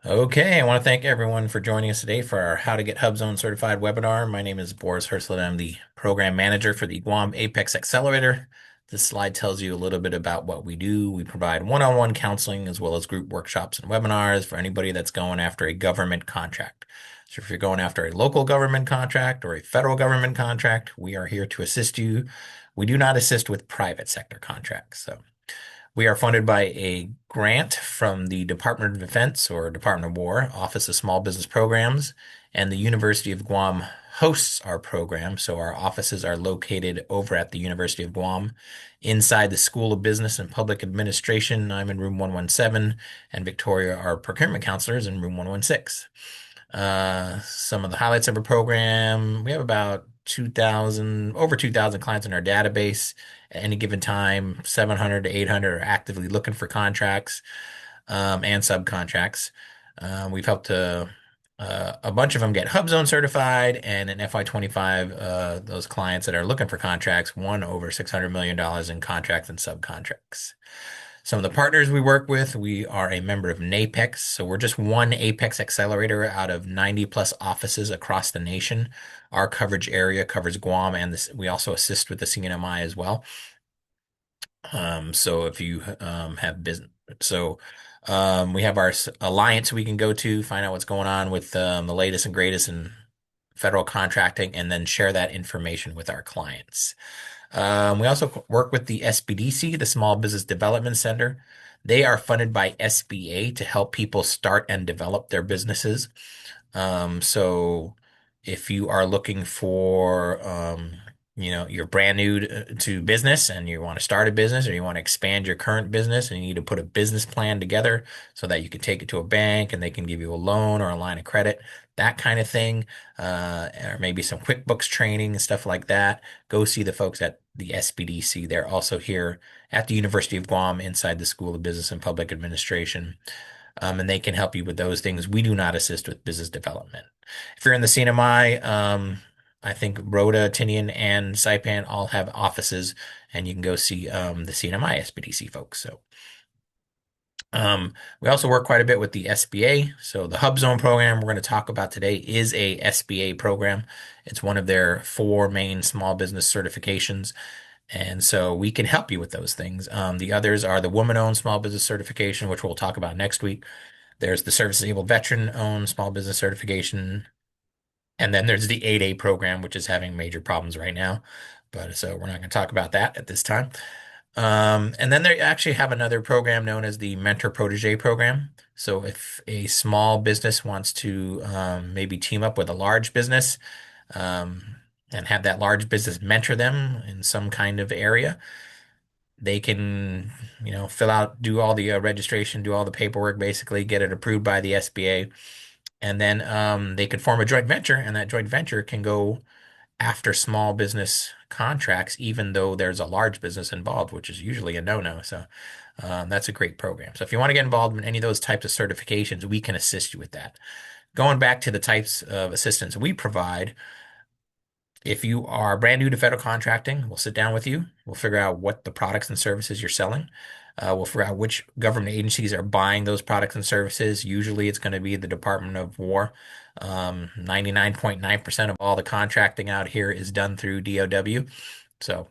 Okay, I want to thank everyone for joining us today for our How to Get HUBZone Certified webinar. My name is Boris Herslet. I'm the program manager for the Guam APEX Accelerator. This slide tells you a little bit about what we do. We provide one-on-one counseling as well as group workshops and webinars for anybody that's going after a government contract. So if you're going after a local government contract or a federal government contract, we are here to assist you. We do not assist with private sector contracts. So we are funded by a grant from the Department of Defense or Department of War, Office of Small Business Programs, and the University of Guam hosts our program. So our offices are located over at the University of Guam inside the School of Business and Public Administration. I'm in room 117, and Victoria, our procurement counselor, is in room 116. Some of the highlights of our program, we have about 2,000, over 2,000 clients in our database. At any given time, 700 to 800 are actively looking for contracts and subcontracts. We've helped a bunch of them get HUBZone certified, and in FY25, those clients that are looking for contracts won over $600 million in contracts and subcontracts. Some of the partners we work with, we are a member of NAPEX. So we're just one APEX Accelerator out of 90 plus offices across the nation. Our coverage area covers Guam, and we also assist with the CNMI as well. So if you have business, we have our alliance we can go to, find out what's going on with the latest and greatest in federal contracting, and then share that information with our clients. We also work with the SBDC, the Small Business Development Center. They are funded by SBA to help people start and develop their businesses. So if you are looking for, you're brand new to business and you want to start a business or you want to expand your current business and you need to put a business plan together so that you can take it to a bank and they can give you a loan or a line of credit, that kind of thing, or maybe some QuickBooks training and stuff like that, go see the folks at the SBDC. They're also here at the University of Guam inside the School of Business and Public Administration. And they can help you with those things. We do not assist with business development. If you're in the CNMI, I think Rhoda, Tinian, and Saipan all have offices, and you can go see the CNMI SBDC folks. So we also work quite a bit with the SBA. So the HUBZone program we're going to talk about today is a SBA program. It's one of their four main small business certifications. And so we can help you with those things. The others are the woman-owned small business certification, which we'll talk about next week. There's the service-disabled veteran-owned small business certification. And then there's the 8A program, which is having major problems right now. But so we're not going to talk about that at this time. And then they actually have another program known as the Mentor Protege program. So if a small business wants to maybe team up with a large business um, and have that large business mentor them in some kind of area, they can, fill out, do all the registration, do all the paperwork, basically get it approved by the SBA. And then they could form a joint venture, and that joint venture can go after small business contracts, even though there's a large business involved, which is usually a no-no. So that's a great program. So if you want to get involved in any of those types of certifications, we can assist you with that. Going back to the types of assistance we provide, if you are brand new to federal contracting, we'll sit down with you. We'll figure out what the products and services you're selling. We'll figure out which government agencies are buying those products and services. Usually it's going to be the Department of War. 99.9% of all the contracting out here is done through DOW. So,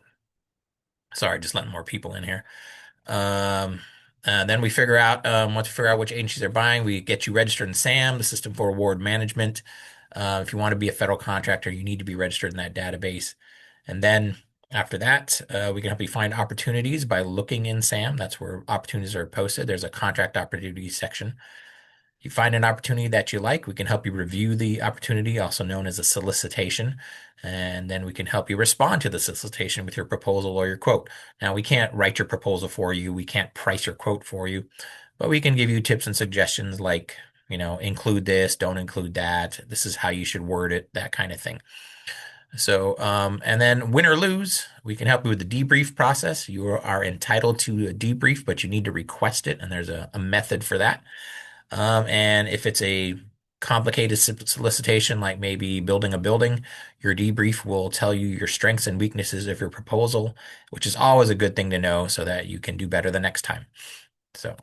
sorry, just letting more people in here. Then we figure out, once we figure out which agencies are buying, we get you registered in SAM, the System for Award Management. If you want to be a federal contractor, you need to be registered in that database. And then after that, we can help you find opportunities by looking in SAM. That's where opportunities are posted. There's a contract opportunities section. You find an opportunity that you like, we can help you review the opportunity, also known as a solicitation, and then we can help you respond to the solicitation with your proposal or your quote. Now, we can't write your proposal for you, we can't price your quote for you, but we can give you tips and suggestions like, include this, don't include that, this is how you should word it, that kind of thing. So, and then win or lose, we can help you with the debrief process. You are entitled to a debrief, but you need to request it, and there's a method for that. And if it's a complicated solicitation, like maybe building a building, your debrief will tell you your strengths and weaknesses of your proposal, which is always a good thing to know so that you can do better the next time. So,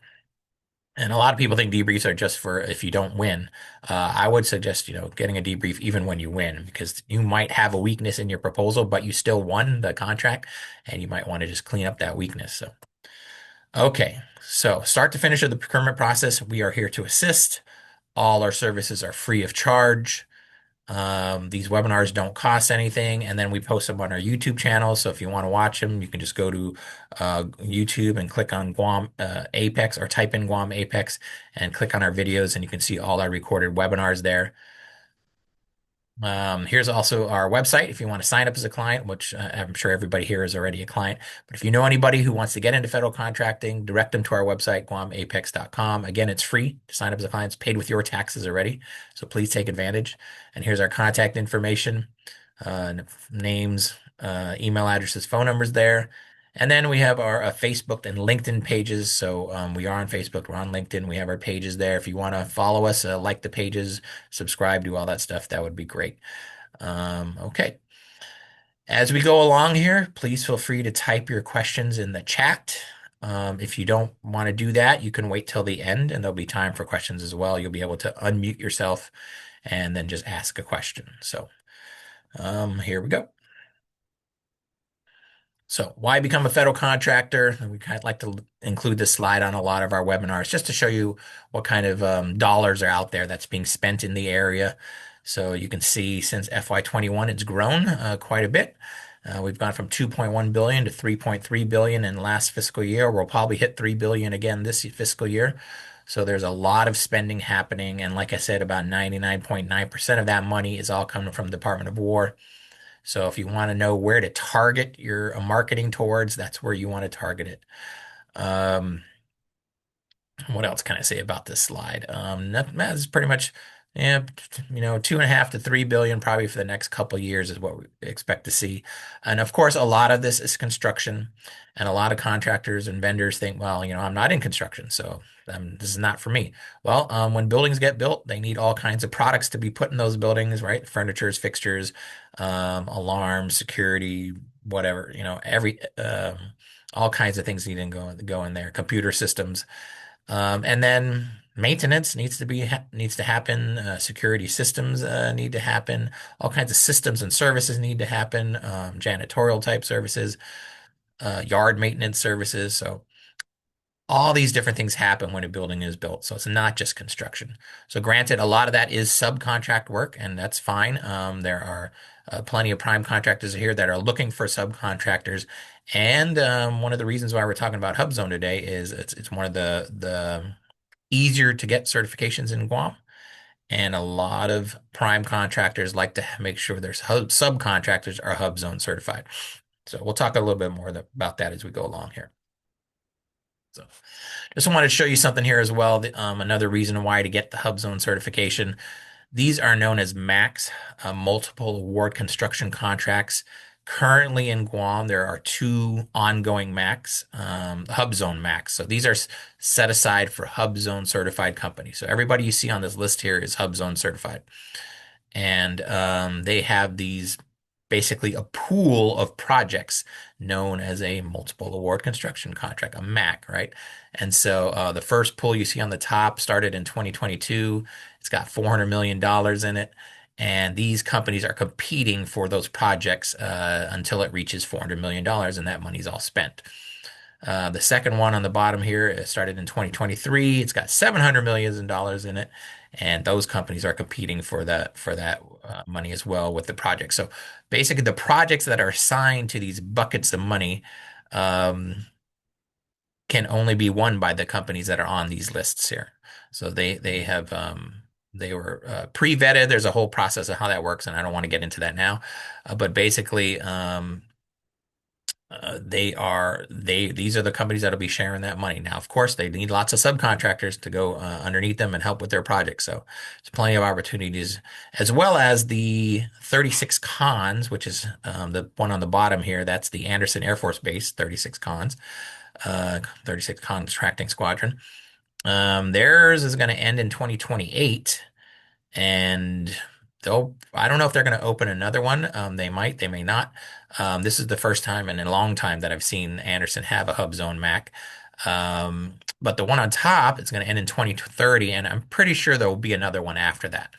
And a lot of people think debriefs are just for if you don't win. I would suggest, getting a debrief even when you win, because you might have a weakness in your proposal, but you still won the contract, and you might want to just clean up that weakness. So, okay. So, start to finish of the procurement process, we are here to assist. All our services are free of charge. These webinars don't cost anything, and then we post them on our YouTube channel. So if you want to watch them, you can just go to YouTube and click on Guam Apex, or type in Guam Apex and click on our videos, and you can see all our recorded webinars there. Here's also our website if you want to sign up as a client, which I'm sure everybody here is already a client. But if you know anybody who wants to get into federal contracting, direct them to our website, guamapex.com. Again, it's free to sign up as a client. It's paid with your taxes already. So please take advantage. And here's our contact information, names, email addresses, phone numbers there. And then we have our Facebook and LinkedIn pages. So we are on Facebook, we're on LinkedIn. We have our pages there. If you want to follow us, like the pages, subscribe, do all that stuff, that would be great. Okay. As we go along here, please feel free to type your questions in the chat. If you don't want to do that, you can wait till the end and there'll be time for questions as well. You'll be able to unmute yourself and then just ask a question. So here we go. So why become a federal contractor? And we kind of like to include this slide on a lot of our webinars just to show you what kind of dollars are out there that's being spent in the area. So you can see since FY21, it's grown quite a bit. We've gone from 2.1 billion to 3.3 billion in last fiscal year. We'll probably hit 3 billion again this fiscal year. So there's a lot of spending happening. And like I said, about 99.9% of that money is all coming from the Department of War. So if you want to know where to target your marketing towards, that's where you want to target it. Um, what else can I say about this slide? That's pretty much, yeah, 2.5 to 3 billion probably for the next couple years is what we expect to see. And of course, a lot of this is construction, and a lot of contractors and vendors think, well, I'm not in construction, so this is not for me. Well, when buildings get built, they need all kinds of products to be put in those buildings, right? Furnitures, fixtures, alarms, security, whatever, all kinds of things need to go in there. Computer systems. And then maintenance needs to happen. Security systems need to happen. All kinds of systems and services need to happen. Janitorial type services, yard maintenance services. So all these different things happen when a building is built. So it's not just construction. So granted, a lot of that is subcontract work, and that's fine. There are plenty of prime contractors here that are looking for subcontractors. And one of the reasons why we're talking about HUBZone today is it's one of the easier to get certifications in Guam. And a lot of prime contractors like to make sure their subcontractors are HUBZone certified. So we'll talk a little bit more about that as we go along here. So just wanted to show you something here as well. Another reason why to get the HUBZone certification. These are known as MACs, multiple award construction contracts. Currently in Guam, there are two ongoing MACs, HUBZone MACs. So these are set aside for HUBZone certified companies. So everybody you see on this list here is HUBZone certified. And they have these basically a pool of projects known as a multiple award construction contract, a MAC, right? And so the first pool you see on the top started in 2022. It's got $400 million in it. And these companies are competing for those projects until it reaches $400 million, and that money's all spent. The second one on the bottom here started in 2023. It's got $700 million in it, and those companies are competing for that money as well with the project. So basically, the projects that are assigned to these buckets of money um, can only be won by the companies that are on these lists here. So they were pre-vetted. There's a whole process of how that works, and I don't want to get into that now. But basically, these are the companies that'll be sharing that money. Now, of course, they need lots of subcontractors to go underneath them and help with their projects. So there's plenty of opportunities, as well as the 36 cons, which is the one on the bottom here. That's the Anderson Air Force Base, 36 cons, 36 contracting squadron. Theirs is going to end in 2028. And I don't know if they're going to open another one. They might, they may not. This is the first time in a long time that I've seen Anderson have a HUBZone MAC. But the one on top is going to end in 2030, and I'm pretty sure there will be another one after that.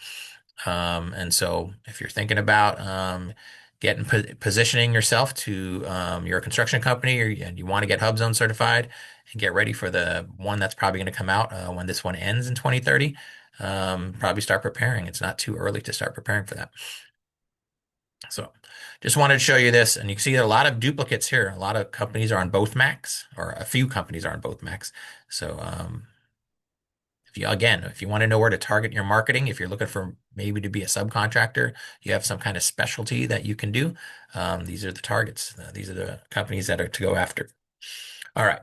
And so if you're thinking about getting positioning yourself to you're a construction company and you want to get HUBZone certified and get ready for the one that's probably going to come out when this one ends in 2030, probably start preparing. It's not too early to start preparing for that. So just wanted to show you this, and you can see a lot of duplicates here. A lot of companies are on both Macs, or a few companies are on both Macs. So if you want to know where to target your marketing, if you're looking for maybe to be a subcontractor, you have some kind of specialty that you can do. These are the targets. These are the companies that are to go after. All right.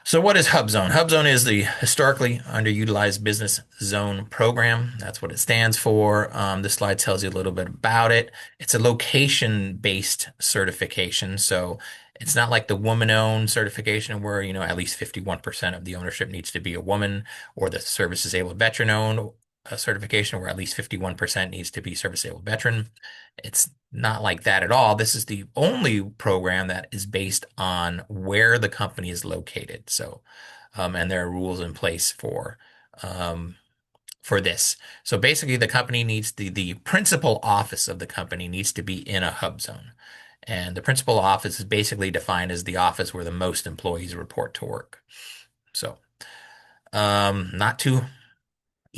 So what is HUBZone? HUBZone is the historically underutilized business zone program. That's what it stands for. This slide tells you a little bit about it. It's a location-based certification. So it's not like the woman-owned certification where, at least 51% of the ownership needs to be a woman, or the service-disabled veteran-owned certification where at least 51% needs to be service-disabled veteran. It's not like that at all. This is the only program that is based on where the company is located. So, and there are rules in place um, for this. So basically, the company needs the principal office of the company needs to be in a hub zone. And the principal office is basically defined as the office where the most employees report to work. So, not too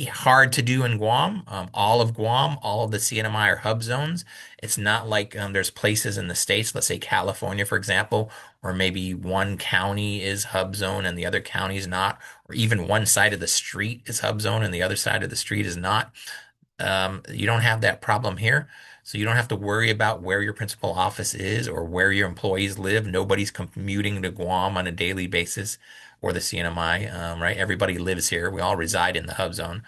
hard to do in Guam. All of Guam, all of the CNMI are hub zones. It's not like there's places in the states, let's say California, for example, where maybe one county is hub zone and the other county is not, or even one side of the street is hub zone and the other side of the street is not. You don't have that problem here. So you don't have to worry about where your principal office is or where your employees live. Nobody's commuting to Guam on a daily basis or the CNMI, right? Everybody lives here. We all reside in the hub zone.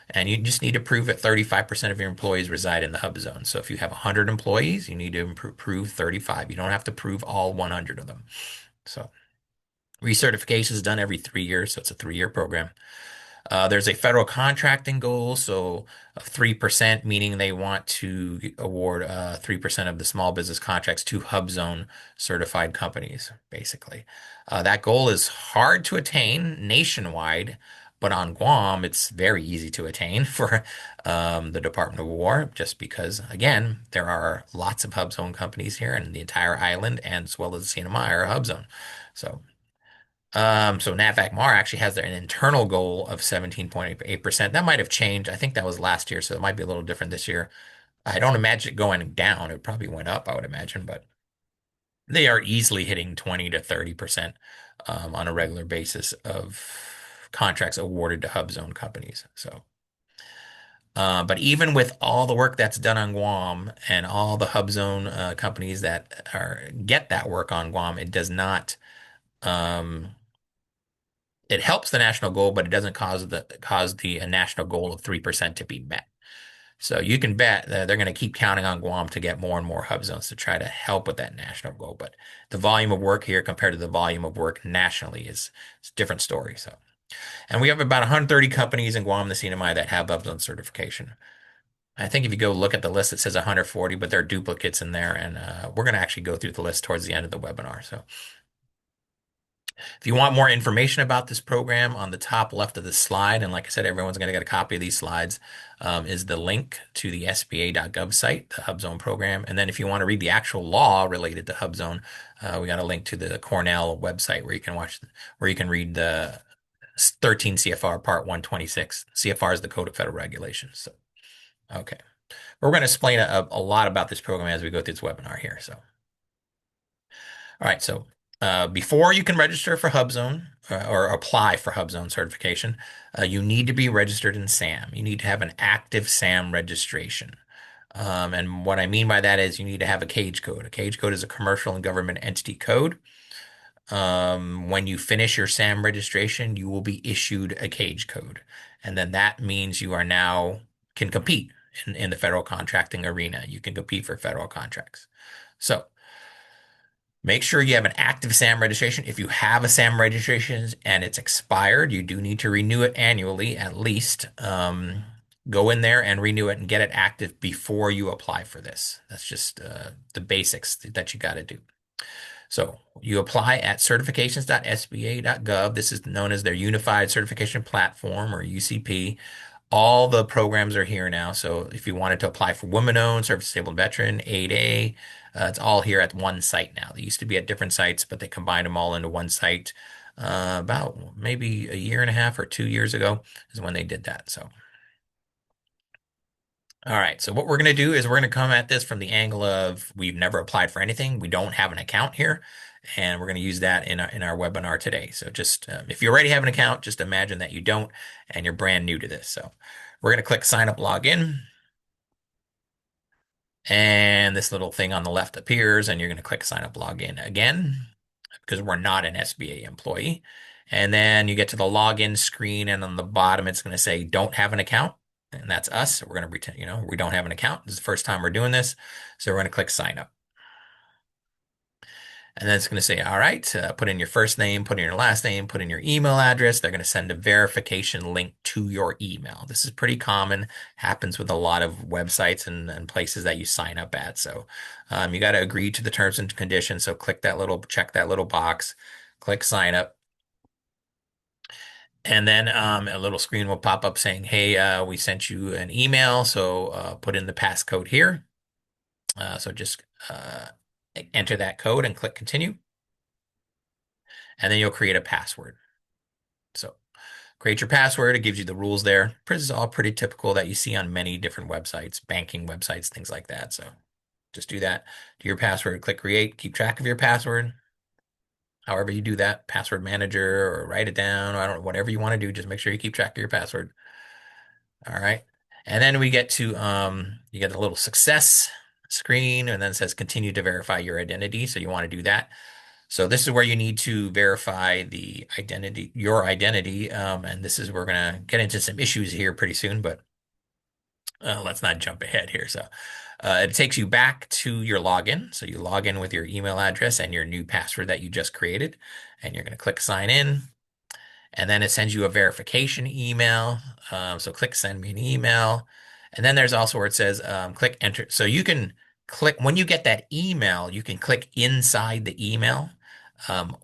And you just need to prove that 35% of your employees reside in the hub zone. So if you have 100 employees, you need to prove 35. You don't have to prove all 100 of them. So recertification is done every 3 years. So it's a 3-year program. There's a federal contracting goal, so 3%, meaning they want to award 3% of the small business contracts to HUBZone certified companies, basically. That goal is hard to attain nationwide, but on Guam, it's very easy to attain for the Department of War, just because, again, there are lots of HUBZone companies here, and the entire island, and as well as the CNMI are HUBZone. So so NAVFAC MAR actually has an internal goal of 17.8%. That might have changed. I think that was last year, so it might be a little different this year. I don't imagine it going down. It probably went up, I would imagine, but they are easily hitting 20 to 30% on a regular basis of contracts awarded to hub zone companies. So, but even with all the work that's done on Guam and all the hub zone companies that get that work on Guam, it does not. Um, it helps the national goal, but it doesn't cause the national goal of 3% to be met. So you can bet that they're going to keep counting on Guam to get more and more hub zones to try to help with that national goal. But the volume of work here compared to the volume of work nationally is a different story. So, and we have about 130 companies in Guam, the CNMI, that have hub zone certification. I think if you go look at the list, it says 140, but there are duplicates in there, and we're going to actually go through the list towards the end of the webinar. So. If you want more information about this program, on the top left of the slide, and like I said, everyone's going to get a copy of these slides, is the link to the SBA.gov site, the HUBZone program. And then if you want to read the actual law related to HUBZone, we got a link to the Cornell website where you can read the 13 CFR Part 126. CFR is the Code of Federal Regulations. So, okay. We're going to explain a lot about this program as we go through this webinar here. So. All right, so before you can register for HUBZone or apply for HUBZone certification, you need to be registered in SAM. You need to have an active SAM registration. And what I mean by that is you need to have a CAGE code. A CAGE code is a commercial and government entity code. When you finish your SAM registration, you will be issued a CAGE code. And then that means you are now can compete in the federal contracting arena. You can compete for federal contracts. So make sure you have an active SAM registration. If you have a SAM registration and it's expired, you do need to renew it annually at least. Go in there and renew it and get it active before you apply for this. That's just the basics that you got to do. So you apply at certifications.sba.gov. This is known as their Unified Certification Platform, or UCP. All the programs are here now. So if you wanted to apply for women-owned, service-disabled veteran, 8A, it's all here at one site now. They used to be at different sites, but they combined them all into one site about maybe a year and a half or 2 years ago is when they did that. So, all right. So what we're going to do is we're going to come at this from the angle of we've never applied for anything. We don't have an account here, and we're going to use that in our webinar today. So just if you already have an account, just imagine that you don't and you're brand new to this. So we're going to click sign up login, and this little thing on the left appears, and you're going to click sign up login again because we're not an SBA employee. And then you get to the login screen, and on the bottom, it's going to say don't have an account. And that's us. So we're going to pretend, we don't have an account. This is the first time we're doing this. So we're going to click sign up. And then it's going to say, all right, put in your first name, put in your last name, put in your email address. They're going to send a verification link to your email. This is pretty common, happens with a lot of websites and places that you sign up at. So you got to agree to the terms and conditions. So check that little box, click sign up. And then a little screen will pop up saying, hey, we sent you an email. So put in the passcode here. So just enter that code and click continue. And then you'll create a password. So create your password. It gives you the rules there. This is all pretty typical that you see on many different websites, banking websites, things like that. So just do that. Do your password, click create, keep track of your password. However you do that, password manager or write it down. I don't know, whatever you want to do, just make sure you keep track of your password. All right. And then we get to you get a little success screen, and then it says continue to verify your identity. So you want to do that. So this is where you need to verify the identity, your identity. And this is, we're going to get into some issues here pretty soon, but let's not jump ahead here. So it takes you back to your login. So you log in with your email address and your new password that you just created, and you're going to click sign in. And then it sends you a verification email. So click send me an email. And then there's also where it says click enter. So you can click, when you get that email, you can click inside the email.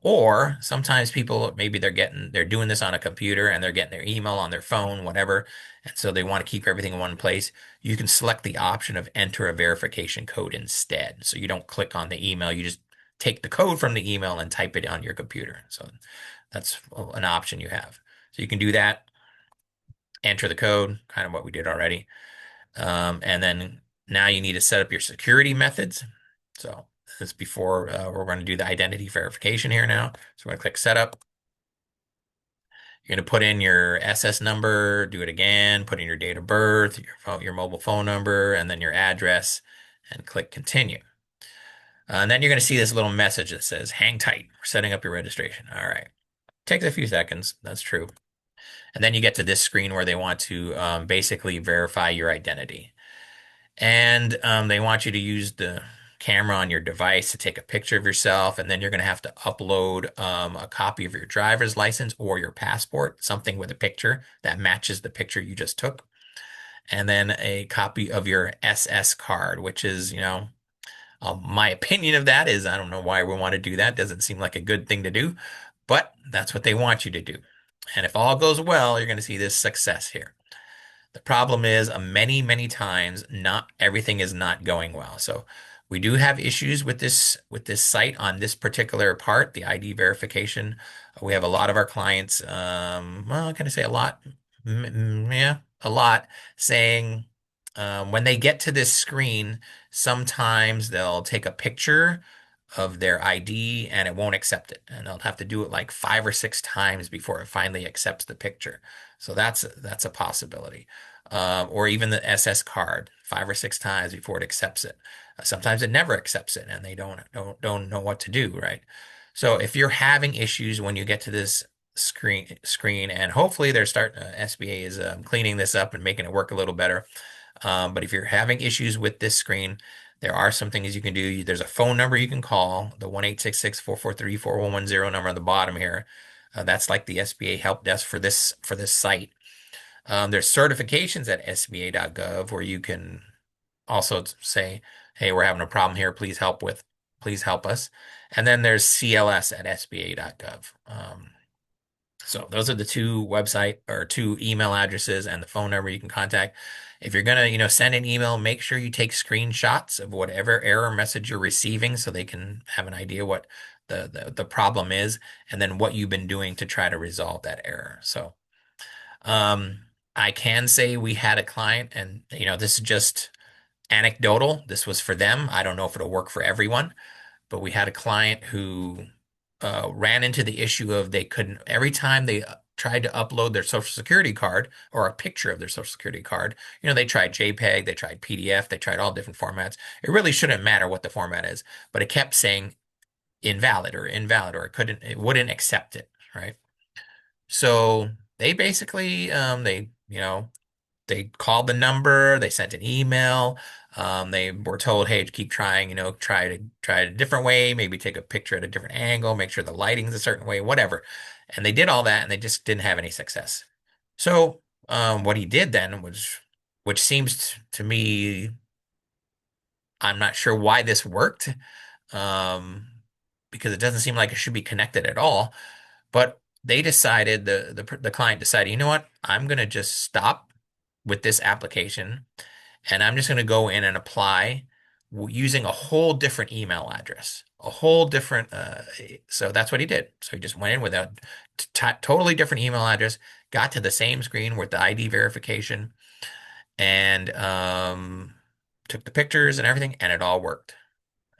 Or sometimes people, maybe they're doing this on a computer and they're getting their email on their phone, whatever. And so they want to keep everything in one place. You can select the option of enter a verification code instead. So you don't click on the email. You just take the code from the email and type it on your computer. So that's an option you have. So you can do that, enter the code, kind of what we did already. And then now you need to set up your security methods. So this is before we're going to do the identity verification here now. So we're going to click setup. You're going to put in your SS number, do it again, put in your date of birth, your mobile phone number, and then your address, and click continue. And then you're going to see this little message that says, hang tight, we're setting up your registration. All right. Takes a few seconds. That's true. And then you get to this screen where they want to basically verify your identity. And they want you to use the camera on your device to take a picture of yourself. And then you're going to have to upload a copy of your driver's license or your passport, something with a picture that matches the picture you just took. And then a copy of your SS card, which is, my opinion of that is I don't know why we want to do that. Doesn't seem like a good thing to do, but that's what they want you to do. And if all goes well, you're going to see this success here. The problem is many, many times not everything is not going well. So we do have issues with this site on this particular part, the ID verification. We have a lot of our clients, well, can I say a lot? Yeah, a lot saying when they get to this screen, sometimes they'll take a picture of their ID and it won't accept it. And they'll have to do it like 5 or 6 times before it finally accepts the picture. So that's a possibility. Or even the SS card, 5 or 6 times before it accepts it. Sometimes it never accepts it and they don't know what to do, right? So if you're having issues when you get to this screen, and hopefully SBA is cleaning this up and making it work a little better. But if you're having issues with this screen, there are some things you can do. There's a phone number you can call, the 1-866-443-4110 number on the bottom here. That's like the SBA help desk for this site. There's certifications at sba.gov where you can also say, hey, we're having a problem here. Please help us. And then there's CLS at SBA.gov. So those are the two website or two email addresses and the phone number you can contact. If you're gonna, send an email, make sure you take screenshots of whatever error message you're receiving so they can have an idea what the problem is and then what you've been doing to try to resolve that error. So um I can say we had a client and this is just anecdotal. This was for them. I don't know if it'll work for everyone, but we had a client who ran into the issue of they couldn't, every time they tried to upload their social security card or a picture of their social security card, they tried JPEG, they tried PDF, they tried all different formats. It really shouldn't matter what the format is, but it kept saying invalid, or it wouldn't accept it, right? So they basically, they called the number, they sent an email, they were told, hey, keep trying, try it a different way, maybe take a picture at a different angle, make sure the lighting's a certain way, whatever. And they did all that and they just didn't have any success. So what he did then was, which seems to me, I'm not sure why this worked, um, because it doesn't seem like it should be connected at all. But they decided, the client decided, you know what, I'm going to just stop with this application and I'm just going to go in and apply using a whole different email address, a whole different. So that's what he did. So he just went in with a totally different email address, got to the same screen with the ID verification, and took the pictures and everything, and it all worked.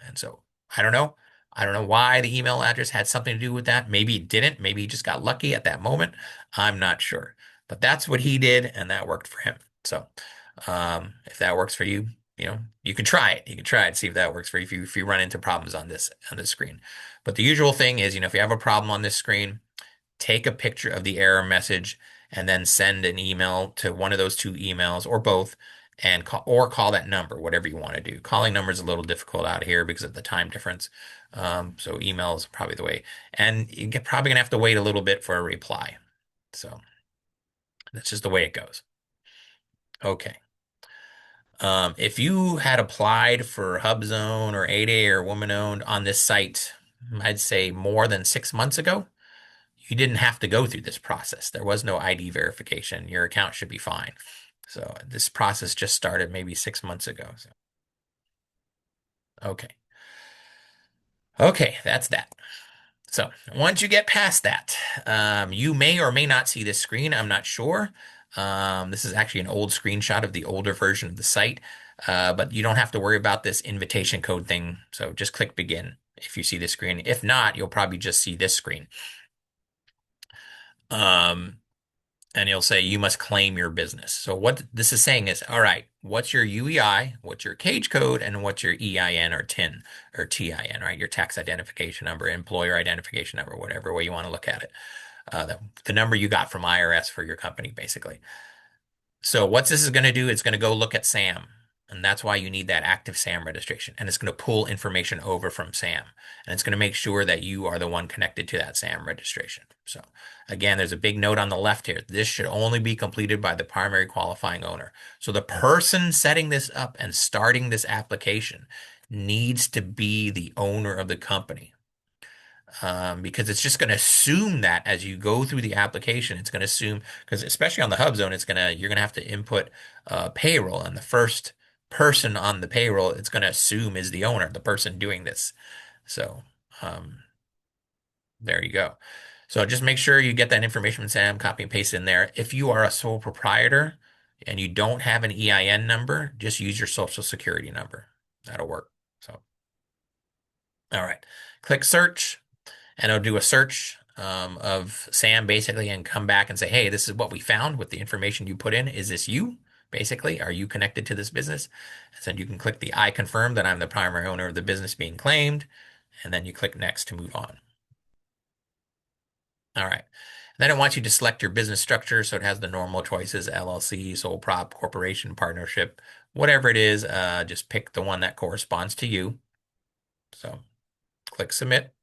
And so I don't know. I don't know why the email address had something to do with that. Maybe it didn't. Maybe he just got lucky at that moment. I'm not sure. But that's what he did, and that worked for him. So if that works for you, you can try it. You can try it, see if that works for you if you run into problems on this screen. But the usual thing is, if you have a problem on this screen, take a picture of the error message and then send an email to one of those two emails or both and call that number, whatever you want to do. Calling number is a little difficult out here because of the time difference. So email is probably the way. And you're probably gonna have to wait a little bit for a reply. So that's just the way it goes. Okay. If you had applied for HUBZone or 8A or Woman Owned on this site, I'd say more than 6 months ago, you didn't have to go through this process. There was no ID verification. Your account should be fine. So this process just started maybe 6 months ago. So, okay. Okay, that's that. So once you get past that, you may or may not see this screen. I'm not sure. This is actually an old screenshot of the older version of the site, but you don't have to worry about this invitation code thing. So just click begin if you see this screen. If not, you'll probably just see this screen. Um, and you'll say you must claim your business. So what this is saying is, all right, what's your UEI, what's your cage code, and what's your EIN or TIN or TIN, right? Your tax identification number, employer identification number, whatever way you want to look at it. The number you got from IRS for your company, basically. So what this is going to do, it's going to go look at SAM. And that's why you need that active SAM registration. And it's going to pull information over from SAM. And it's going to make sure that you are the one connected to that SAM registration. So again, there's a big note on the left here. This should only be completed by the primary qualifying owner. So the person setting this up and starting this application needs to be the owner of the company, because it's just going to assume that as you go through the application, it's going to assume, because especially on the HUBZone, you're going to have to input payroll, and the first person on the payroll, it's going to assume is the owner, the person doing this. So um, there you go. So just make sure you get that information from Sam, copy and paste it in there. If you are a sole proprietor and you don't have an EIN number, just use your social security number. That'll work. So, all right, click search and it'll do a search of Sam basically and come back and say, hey, this is what we found with the information you put in. Is this you? Basically, are you connected to this business? And so you can click the I confirm that I'm the primary owner of the business being claimed, and then you click next to move on. All right. Then it wants you to select your business structure. So it has the normal choices, LLC, sole prop, corporation, partnership, whatever it is, just pick the one that corresponds to you. So click submit.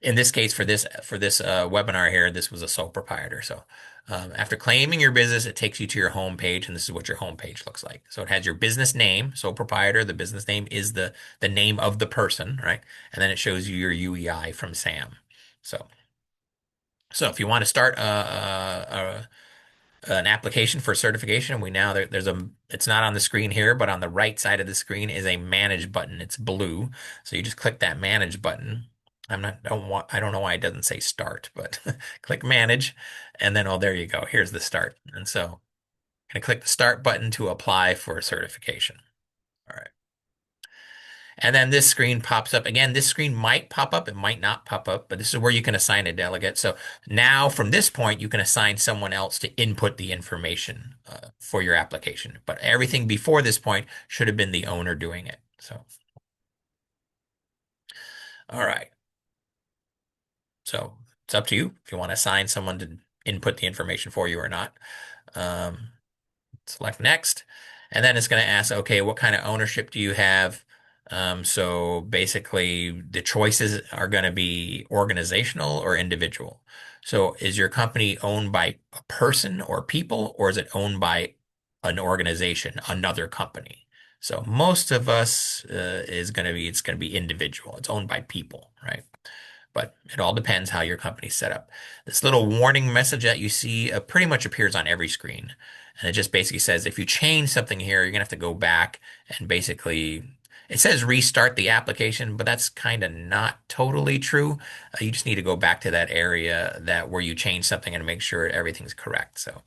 in this case, for this webinar here, this was a sole proprietor. So after claiming your business, it takes you to your home page, and this is what your home page looks like. So it has your business name, sole proprietor. The business name is the name of the person, right? And then it shows you your UEI from Sam. So so if you want to start an application for certification, there's a it's not on the screen here, but on the right side of the screen is a manage button. It's blue. So you just click that manage button. I don't know why it doesn't say start, but click manage and then oh there you go. Here's the start. And so I'm gonna click the start button to apply for a certification. All right. And then this screen pops up. Again, this screen might pop up, it might not pop up, but this is where you can assign a delegate. So now from this point, you can assign someone else to input the information for your application. But everything before this point should have been the owner doing it. So, all right. So it's up to you if you want to assign someone to input the information for you or not. Um, Select next. And then it's going to ask, okay, what kind of ownership do you have? So basically, the choices are going to be organizational or individual. So is your company owned by a person or people, or is it owned by an organization, another company? So most of us it's going to be individual. It's owned by people, right? But it all depends how your company's set up. This little warning message that you see pretty much appears on every screen. And it just basically says if you change something here, you're going to have to go back and basically, it says restart the application, but that's kind of not totally true. You just need to go back to that area that where you change something and make sure everything's correct. So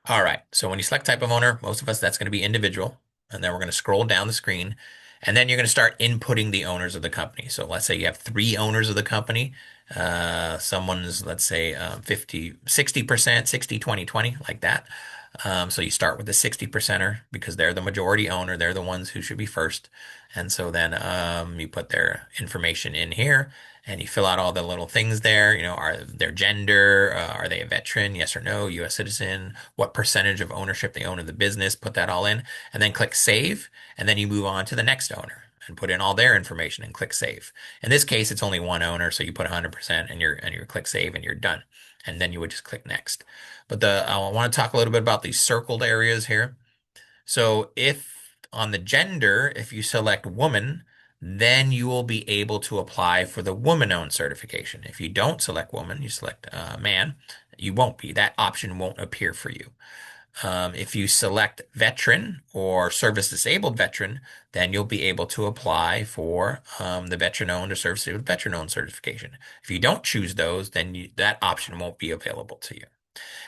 all right. So when you select type of owner, most of us, that's going to be individual. And then we're going to scroll down the screen. And then you're going to start inputting the owners of the company. So let's say you have three owners of the company. Someone's, let's say, 60%, 60, 20, 20, like that. So you start with the 60 percenter because they're the majority owner. They're the ones who should be first. And so then you put their information in here and you fill out all the little things there. You know, are their gender, are they a veteran, yes or no, U.S. citizen, what percentage of ownership they own of the business, put that all in, and then click save, and then you move on to the next owner and put in all their information and click save. In this case, it's only one owner, so you put 100% and you click save and you're done. And then you would just click next. But I want to talk a little bit about these circled areas here. So if on the gender, if you select woman, then you will be able to apply for the woman-owned certification. If you don't select woman, you select man, you won't be. That option won't appear for you. If you select veteran or service disabled veteran, then you'll be able to apply for the veteran-owned or service disabled veteran-owned certification. If you don't choose those, then that option won't be available to you.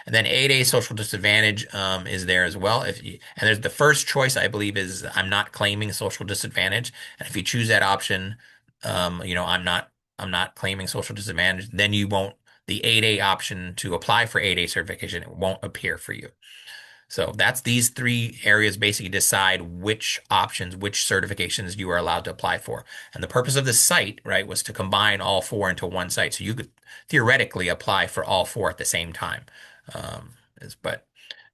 And then 8A social disadvantage is there as well. And there's the first choice, I believe, is I'm not claiming social disadvantage. And if you choose that option, I'm not claiming social disadvantage, then you won't, the 8A option to apply for 8A certification, it won't appear for you. So that's these three areas basically decide which options, which certifications you are allowed to apply for. And the purpose of this site, right, was to combine all four into one site. So you could theoretically apply for all four at the same time. But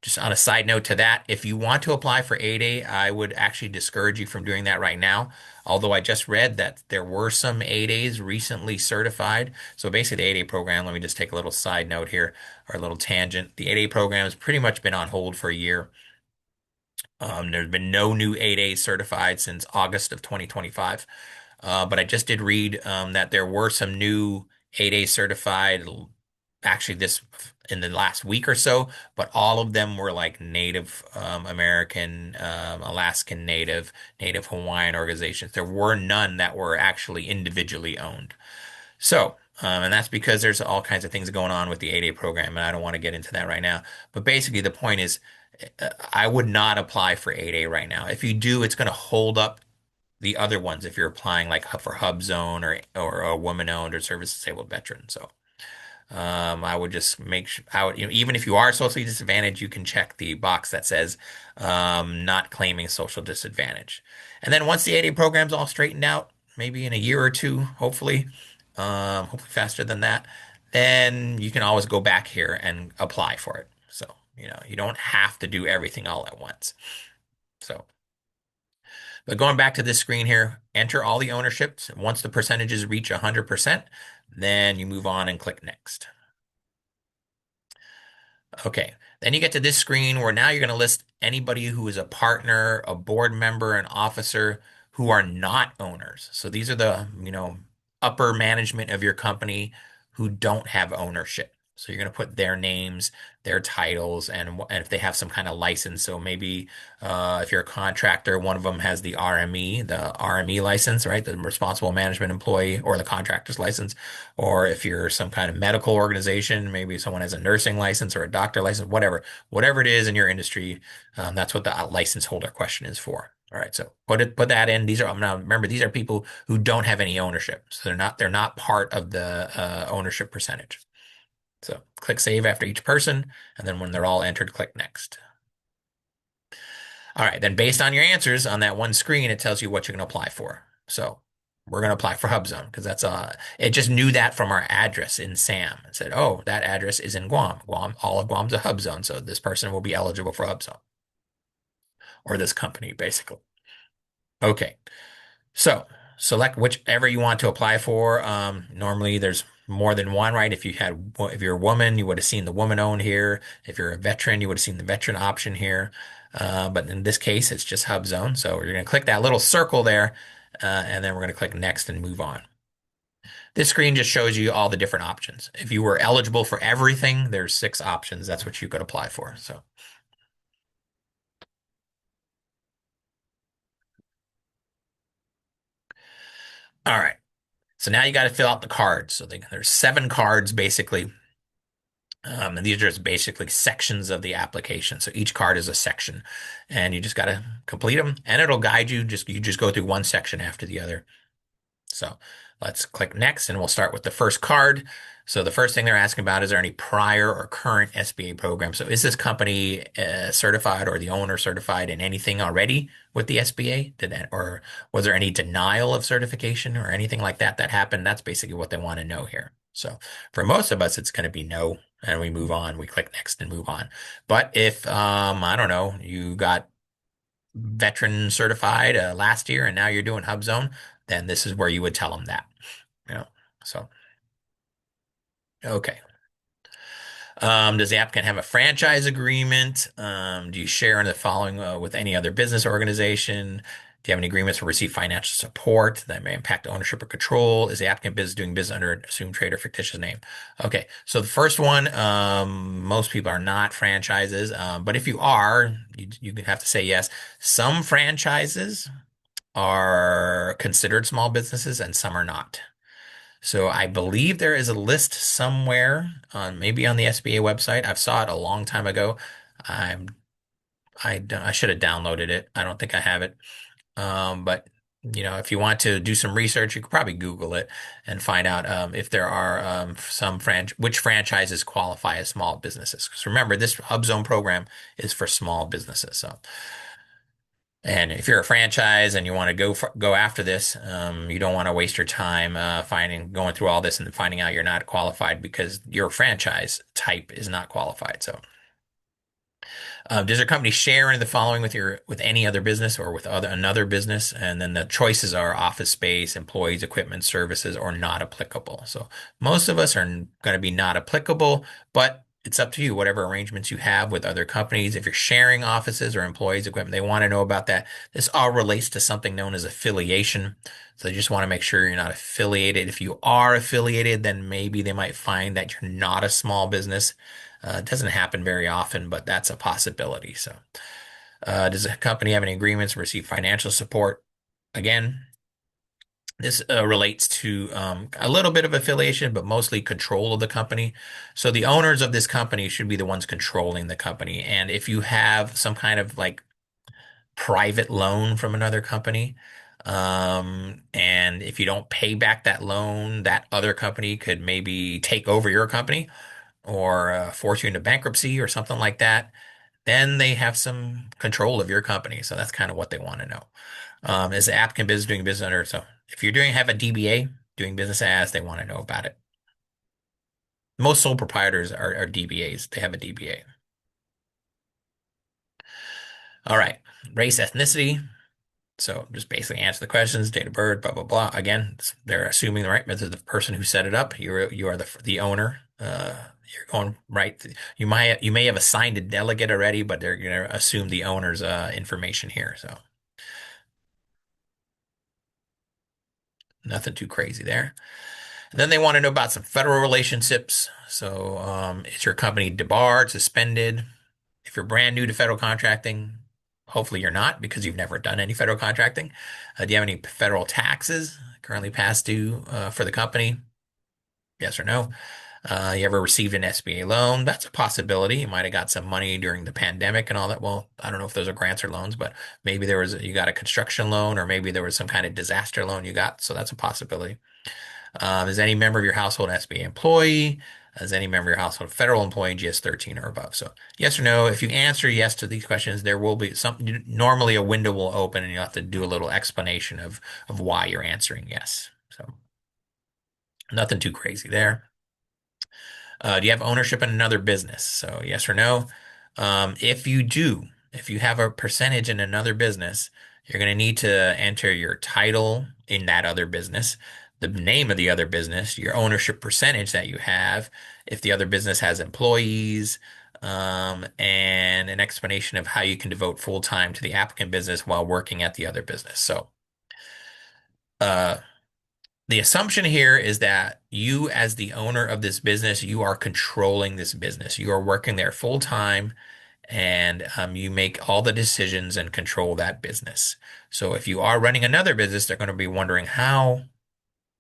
just on a side note to that, if you want to apply for 8A, I would actually discourage you from doing that right now. Although I just read that there were some 8As recently certified. So basically the 8A program, let me just take a little side note here, or a little tangent. The 8A program has pretty much been on hold for a year. There's been no new 8A certified since August of 2025. But I just did read that there were some new 8A certified actually this in the last week or so, but all of them were like Native American, Alaskan Native, Native Hawaiian organizations. There were none that were actually individually owned. So, and that's because there's all kinds of things going on with the 8A program, and I don't want to get into that right now. But basically, the point is, I would not apply for 8A right now. If you do, it's going to hold up the other ones if you're applying like for HUBZone or a woman-owned or service disabled veteran. So. I would just make sure, even if you are socially disadvantaged, you can check the box that says not claiming social disadvantage. And then once the 8A program's all straightened out, maybe in a year or two, hopefully faster than that, then you can always go back here and apply for it. So, you don't have to do everything all at once. So. But going back to this screen here, enter all the ownerships. Once the percentages reach 100%, then you move on and click next. Okay, then you get to this screen where now you're going to list anybody who is a partner, a board member, an officer who are not owners. So these are the, upper management of your company who don't have ownership. So you're going to put their names, their titles, and if they have some kind of license. So maybe if you're a contractor, one of them has the RME license, right? The responsible management employee or the contractor's license. Or if you're some kind of medical organization, maybe someone has a nursing license or a doctor license, whatever it is in your industry, that's what the license holder question is for. All right, so put that in. These are now remember these are people who don't have any ownership, so they're not part of the ownership percentage. So click save after each person, and then when they're all entered, click next. All right, then based on your answers on that one screen, it tells you what you're going to apply for. So we're going to apply for HUBZone because it just knew that from our address in SAM. It said, oh, that address is in Guam. All of Guam's a HUBZone, so this person will be eligible for HUBZone or this company, basically. Okay, so select whichever you want to apply for. Normally there's more than one, right? If you're a woman, you would have seen the woman owned here. If you're a veteran, you would have seen the veteran option here. But in this case, it's just HUBZone. So you're going to click that little circle there, and then we're going to click next and move on. This screen just shows you all the different options. If you were eligible for everything, there's 6 options. That's what you could apply for. So, all right. So now you got to fill out the cards. So there's 7 cards basically. And these are just basically sections of the application. So each card is a section, and you just got to complete them, and it'll guide you. You just go through one section after the other. So let's click next, and we'll start with the first card. So the first thing they're asking about is there any prior or current SBA program? So is this company certified or the owner certified in anything already with the SBA? Or was there any denial of certification or anything like that that happened? That's basically what they want to know here. So for most of us, it's going to be no, and we move on. We click next and move on. But if I don't know, you got veteran certified last year and now you're doing HUBZone, then this is where you would tell them that. You know, so okay. Does the applicant have a franchise agreement? Do you share in the following with any other business organization? Do you have any agreements to receive financial support that may impact ownership or control? Is the applicant doing business under an assumed trade or fictitious name? Okay, so the first one, most people are not franchises, but if you are, you have to say yes. Some franchises are considered small businesses and some are not. So I believe there is a list somewhere on maybe on the SBA website. I've saw it a long time ago. I'm I should have downloaded it. I don't think I have it. But if you want to do some research, you could probably Google it and find out if there are which franchises qualify as small businesses. Because remember, this HUBZone program is for small businesses. So and if you're a franchise and you want to go after this, you don't want to waste your time going through all this and finding out you're not qualified because your franchise type is not qualified. So does your company share in the following with any other business or with another business? And then the choices are office space, employees, equipment, services, or not applicable. So most of us are going to be not applicable, but it's up to you, whatever arrangements you have with other companies. If you're sharing offices or employees, equipment, they want to know about that. This all relates to something known as affiliation. So you just want to make sure you're not affiliated. If you are affiliated, then maybe they might find that you're not a small business. It doesn't happen very often, but that's a possibility. So, does the company have any agreements to receive financial support? Again, this relates to a little bit of affiliation, but mostly control of the company. So the owners of this company should be the ones controlling the company. And if you have some kind of like private loan from another company, and if you don't pay back that loan, that other company could maybe take over your company or force you into bankruptcy or something like that, then they have some control of your company. So that's kind of what they want to know. Is the applicant business doing business under? So if you're have a DBA, doing business as, they want to know about it. Most sole proprietors are DBAs. They have a DBA. All right. Race, ethnicity. So just basically answer the questions, date of birth, blah blah blah. Again, they're assuming the right method. The person who set it up, you are the owner. You're going right. You may have assigned a delegate already, but they're going to assume the owner's information here. So nothing too crazy there. And then they want to know about some federal relationships. So is your company debarred, suspended? If you're brand new to federal contracting, hopefully you're not because you've never done any federal contracting. Do you have any federal taxes currently past due for the company? Yes or no? You ever received an SBA loan? That's a possibility. You might have got some money during the pandemic and all that. Well, I don't know if those are grants or loans, but maybe you got a construction loan or maybe there was some kind of disaster loan you got. So that's a possibility. Is any member of your household an SBA employee? Is any member of your household a federal employee, GS 13 or above? So yes or no. If you answer yes to these questions, there will be some, normally a window will open and you'll have to do a little explanation of why you're answering yes. So nothing too crazy there. Do you have ownership in another business? So yes or no. If you do, if you have a percentage in another business, you're going to need to enter your title in that other business, the name of the other business, your ownership percentage that you have, if the other business has employees, and an explanation of how you can devote full time to the applicant business while working at the other business. So, uh, the assumption here is that you, as the owner of this business, you are controlling this business. You are working there full time and you make all the decisions and control that business. So if you are running another business, they're going to be wondering how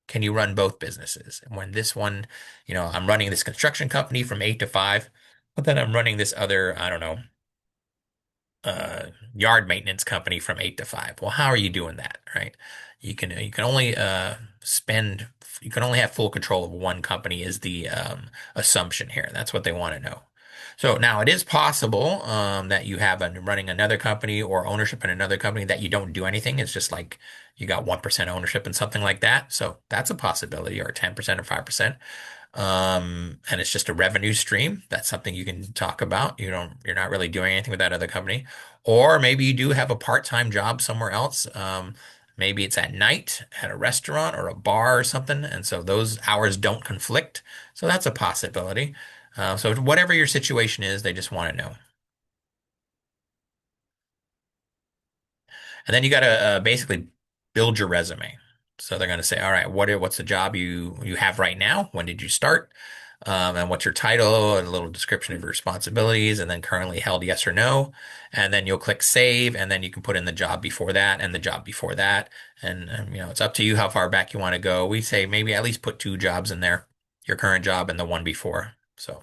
can you run both businesses? And when this one, I'm running this construction company from 8 to 5, but then I'm running this other, I don't know, yard maintenance company from 8 to 5. Well, how are you doing that, right? You can only spend you can only have full control of one company is the assumption here. That's what they want to know. So now it is possible that you have running another company or ownership in another company that you don't do anything. It's just like you got 1% ownership in something like that. So that's a possibility, or 10% or 5%. And it's just a revenue stream. That's something you can talk about. You're not really doing anything with that other company. Or maybe you do have a part-time job somewhere else. Maybe it's at night at a restaurant or a bar or something. And so those hours don't conflict. So that's a possibility. So whatever your situation is, they just want to know. And then you got to basically build your resume. So they're going to say, all right, what's the job you have right now? When did you start? And what's your title? And a little description of your responsibilities, and then currently held, yes or no. And then you'll click save, and then you can put in the job before that and the job before that. And it's up to you how far back you want to go. We say maybe at least put two jobs in there, your current job and the one before. So.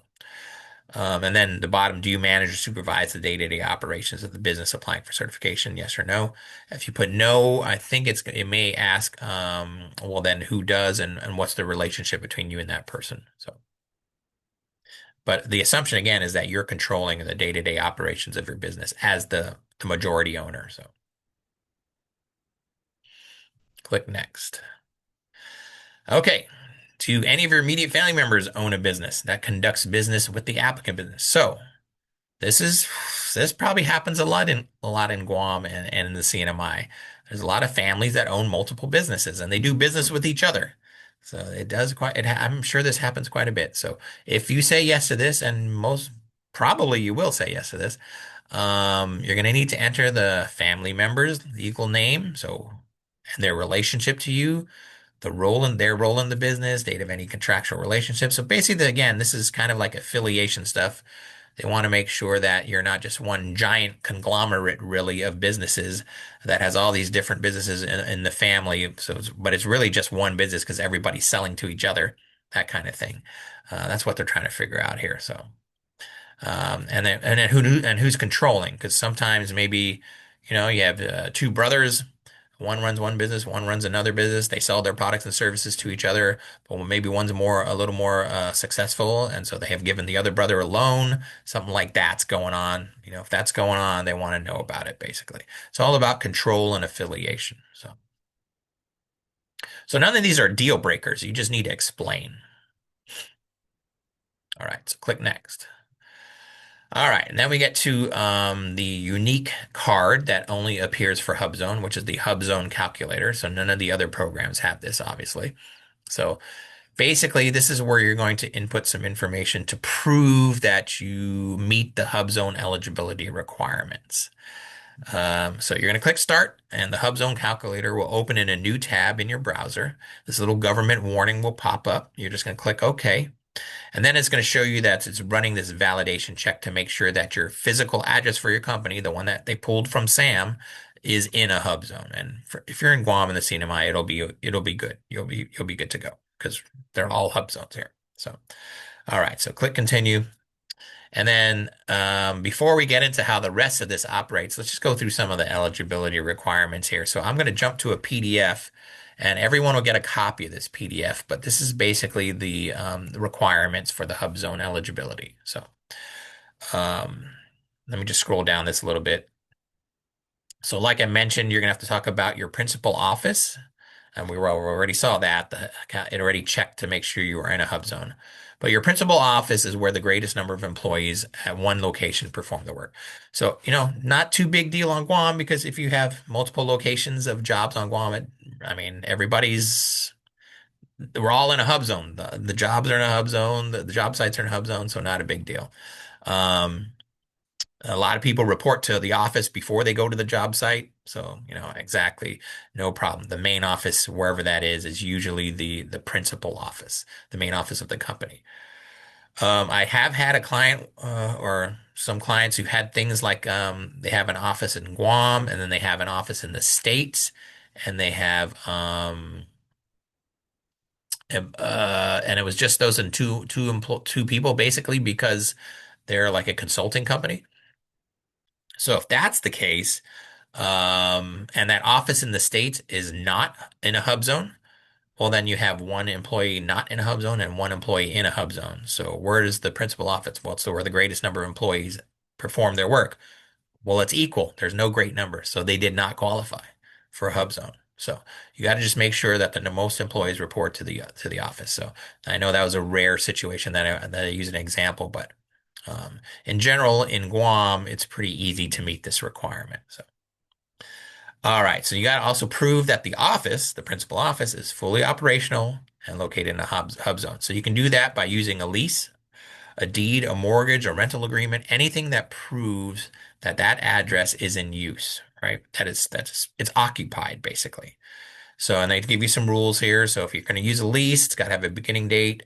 And then the bottom, do you manage or supervise the day-to-day operations of the business applying for certification? Yes or no? If you put no, I think it may ask, well, then who does and what's the relationship between you and that person? So, but the assumption again is that you're controlling the day-to-day operations of your business as the majority owner. So click next. Okay. Do any of your immediate family members own a business that conducts business with the applicant business? So This is this probably happens a lot in Guam and in the CNMI. There's a lot of families that own multiple businesses and they do business with each other. So it does quite I'm sure this happens quite a bit. So if you say yes to this, and most probably you will say yes to this, you're going to need to enter the family members' legal name, so and their relationship to you, their role in the business, date of any contractual relationship. So basically, again, this is kind of like affiliation stuff. They want to make sure that you're not just one giant conglomerate, really, of businesses that has all these different businesses in the family. So, but it's really just one business because everybody's selling to each other, that kind of thing. That's what they're trying to figure out here. So. And then who's controlling? Because sometimes maybe, you have two brothers. One runs one business, one runs another business. They sell their products and services to each other, but maybe one's a little more successful, and so they have given the other brother a loan. Something like that's going on. If that's going on, they want to know about it. Basically, it's all about control and affiliation. So none of these are deal breakers. You just need to explain. All right, so click next. All right, and then we get to the unique card that only appears for HubZone, which is the HubZone calculator. So none of the other programs have this, obviously. So basically, this is where you're going to input some information to prove that you meet the HubZone eligibility requirements. So you're going to click Start, and the HubZone calculator will open in a new tab in your browser. This little government warning will pop up. You're just going to click OK. And then it's going to show you that it's running this validation check to make sure that your physical address for your company, the one that they pulled from SAM, is in a hub zone. And if you're in Guam in the CNMI, it'll be good. You'll be good to go because they're all hub zones here. So, all right. So click continue. And then before we get into how the rest of this operates, let's just go through some of the eligibility requirements here. So I'm going to jump to a PDF, and everyone will get a copy of this PDF, but this is basically the requirements for the hub zone eligibility. So um, let me just scroll down this a little bit. So like I mentioned, you're going to have to talk about your principal office. And we already saw that. It already checked to make sure you were in a hub zone. But your principal office is where the greatest number of employees at one location perform the work. So, not too big deal on Guam because if you have multiple locations of jobs on Guam, I mean, we're all in a hub zone. The jobs are in a hub zone. The job sites are in a hub zone, so not a big deal. Um, a lot of people report to the office before they go to the job site. So, exactly, no problem. The main office, wherever that is usually the principal office, the main office of the company. I have had a client or some clients who had things like they have an office in Guam and then they have an office in the States and they have and it was just those and two people basically because they're like a consulting company. So if that's the case, and that office in the States is not in a hub zone, well, then you have one employee not in a hub zone and one employee in a hub zone. So where is the principal office? Well, it's where the greatest number of employees perform their work. Well, it's equal. There's no great number. So they did not qualify for a hub zone. So you got to just make sure that the most employees report to the office. So I know that was a rare situation that I use an example, but in general, in Guam, it's pretty easy to meet this requirement. So. All right, so you got to also prove that the office, the principal office, is fully operational and located in a hub zone. So you can do that by using a lease, a deed, a mortgage, a rental agreement, anything that proves that that address is in use, right? That's it's occupied basically. So, and they give you some rules here. So if you're going to use a lease, it's got to have a beginning date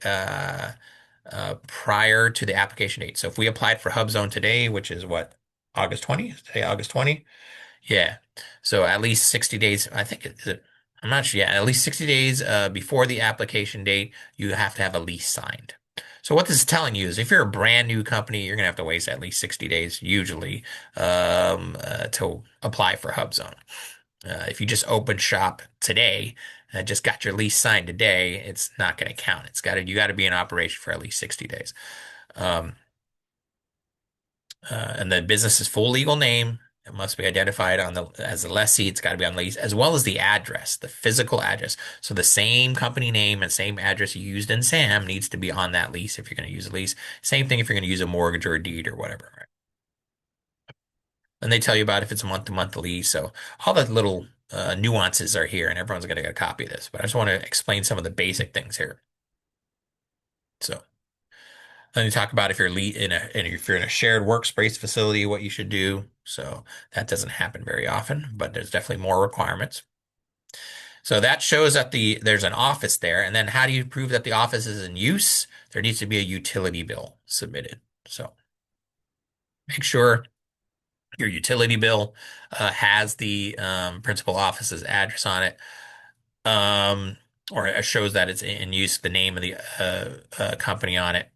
prior to the application date. So if we applied for Hub Zone today, which is what, August 20? Today, August 20? Yeah. So at least 60 days, I think I'm not sure. Yeah, at least 60 days before the application date, you have to have a lease signed. So what this is telling you is if you're a brand new company, you're gonna have to wait at least 60 days usually to apply for HubZone. If you just open shop today and just got your lease signed today, it's not going to count. You got to be in operation for at least 60 days. Um, and the business's full legal name. It must be identified as the lessee. It's got to be on lease, as well as the address, the physical address. So the same company name and same address you used in SAM needs to be on that lease if you're going to use a lease. Same thing if you're going to use a mortgage or a deed or whatever. Right? And they tell you about if it's a month-to-month lease. So all the little nuances are here, and everyone's going to get a copy of this. But I just want to explain some of the basic things here. So. Then you talk about if you're if you're in a shared workspace facility, what you should do. So that doesn't happen very often, but there's definitely more requirements. So that shows that there's an office there. And then how do you prove that the office is in use? There needs to be a utility bill submitted. So make sure your utility bill has the principal office's address on it. Or it shows that it's in use, the name of the company on it.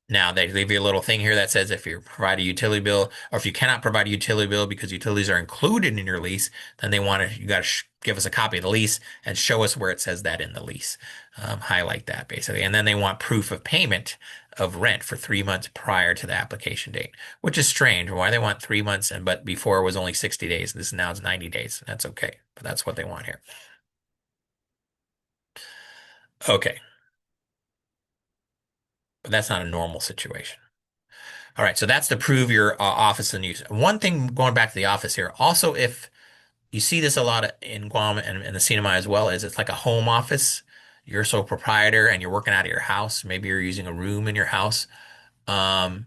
Now they leave you a little thing here that says if you provide a utility bill, or if you cannot provide a utility bill because utilities are included in your lease, then you got to give us a copy of the lease and show us where it says that in the lease. Highlight that basically, and then they want proof of payment of rent for 3 months prior to the application date, which is strange. Why they want 3 months but before it was only 60 days. This now is 90 days. That's okay, but that's what they want here. Okay, but that's not a normal situation. All right, so that's to prove your office in use. One thing going back to the office here, also if you see this a lot in Guam and the CNMI as well, is it's like a home office. You're a sole proprietor and you're working out of your house. Maybe you're using a room in your house. Um,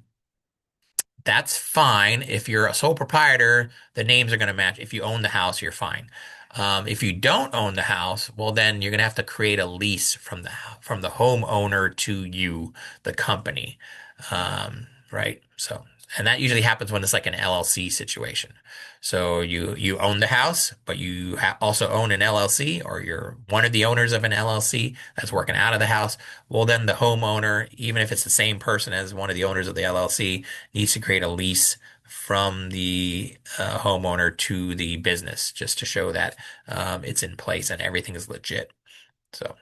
That's fine. If you're a sole proprietor, the names are going to match. If you own the house, you're fine. If you don't own the house, well, then you're going to have to create a lease from the homeowner to you, the company. Right? So, and that usually happens when it's like an LLC situation. So you own the house, but you ha also own an LLC, or you're one of the owners of an LLC that's working out of the house. Well, then the homeowner, even if it's the same person as one of the owners of the LLC, needs to create a lease from the homeowner to the business just to show that it's in place and everything is legit. So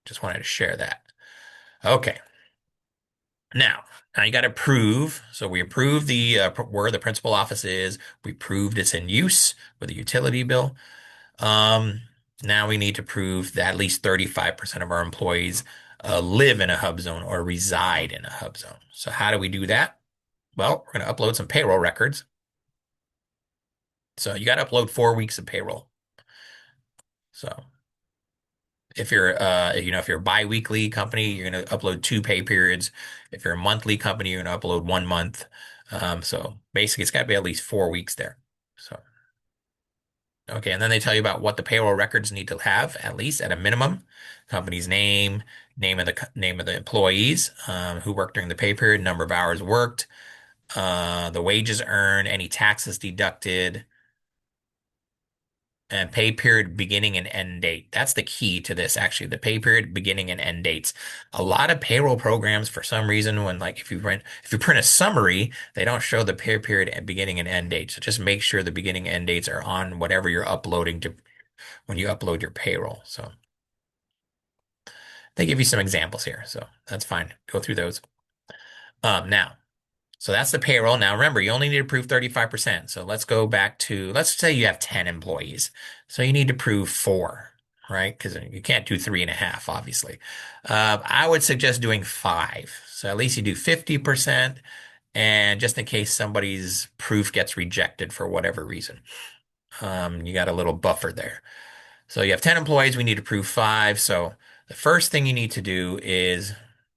just wanted to share that. Okay. Now you got to prove. So we approved where the principal office is. We proved it's in use with a utility bill. Um, Now we need to prove that at least 35% of our employees live in a hub zone or reside in a hub zone. So how do we do that? Well, we're going to upload some payroll records. So you got to upload 4 weeks of payroll. So if you're a biweekly company, you're going to upload 2 pay periods. If you're a monthly company, you're going to upload 1 month. So basically, it's got to be at least 4 weeks there. So, okay. And then they tell you about what the payroll records need to have, at least at a minimum: company's name, name of the employees, who worked during the pay period, number of hours worked, the wages earned, any taxes deducted, and pay period beginning and end date. That's the key to this, actually, the pay period beginning and end dates. A lot of payroll programs, for some reason, when like if you print a summary, they don't show the pay period and beginning and end date. So just make sure the beginning and end dates are on whatever you're uploading to when you upload your payroll. So they give you some examples here, so that's fine. Go through those. Now. So that's the payroll. Now remember, you only need to prove 35%. So let's go back to, let's say you have 10 employees. So you need to prove four, right? Because you can't do three and a half, obviously. I would suggest doing five. So at least you do 50%. And just in case somebody's proof gets rejected for whatever reason, you got a little buffer there. So you have 10 employees, we need to prove five. So the first thing you need to do is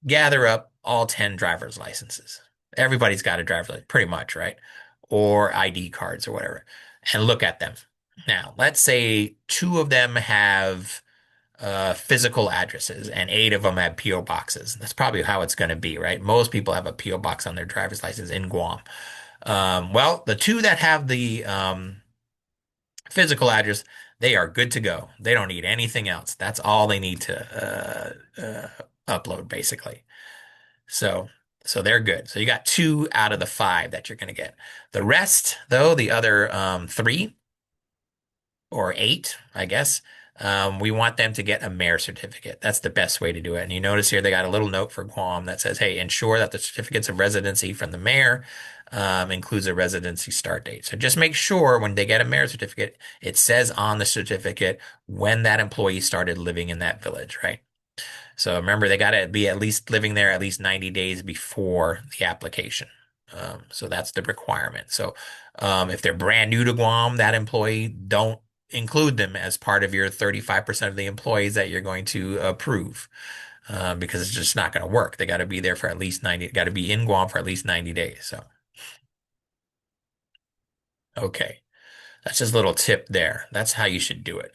gather up all 10 driver's licenses. Everybody's got a driver's license, pretty much, right? Or ID cards or whatever, and look at them. Now, let's say two of them have physical addresses and eight of them have PO boxes. That's probably how it's going to be, right? Most people have a PO box on their driver's license in Guam. Well, the two that have the physical address, they are good to go. They don't need anything else. That's all they need to upload, basically. So, so they're good. So you got two out of the five that you're going to get. The rest, though, the other three or eight, I guess, we want them to get a mayor certificate. That's the best way to do it. And you notice here they got a little note for Guam that says, hey, ensure that the certificates of residency from the mayor includes a residency start date. So just make sure when they get a mayor certificate, it says on the certificate when that employee started living in that village, right? So remember, they got to be at least living there at least 90 days before the application. So that's the requirement. So if they're brand new to Guam, that employee, don't include them as part of your 35% of the employees that you're going to approve, because it's just not going to work. They got to be there for at least 90, got to be in Guam for at least 90 days. So, okay. That's just a little tip there. That's how you should do it.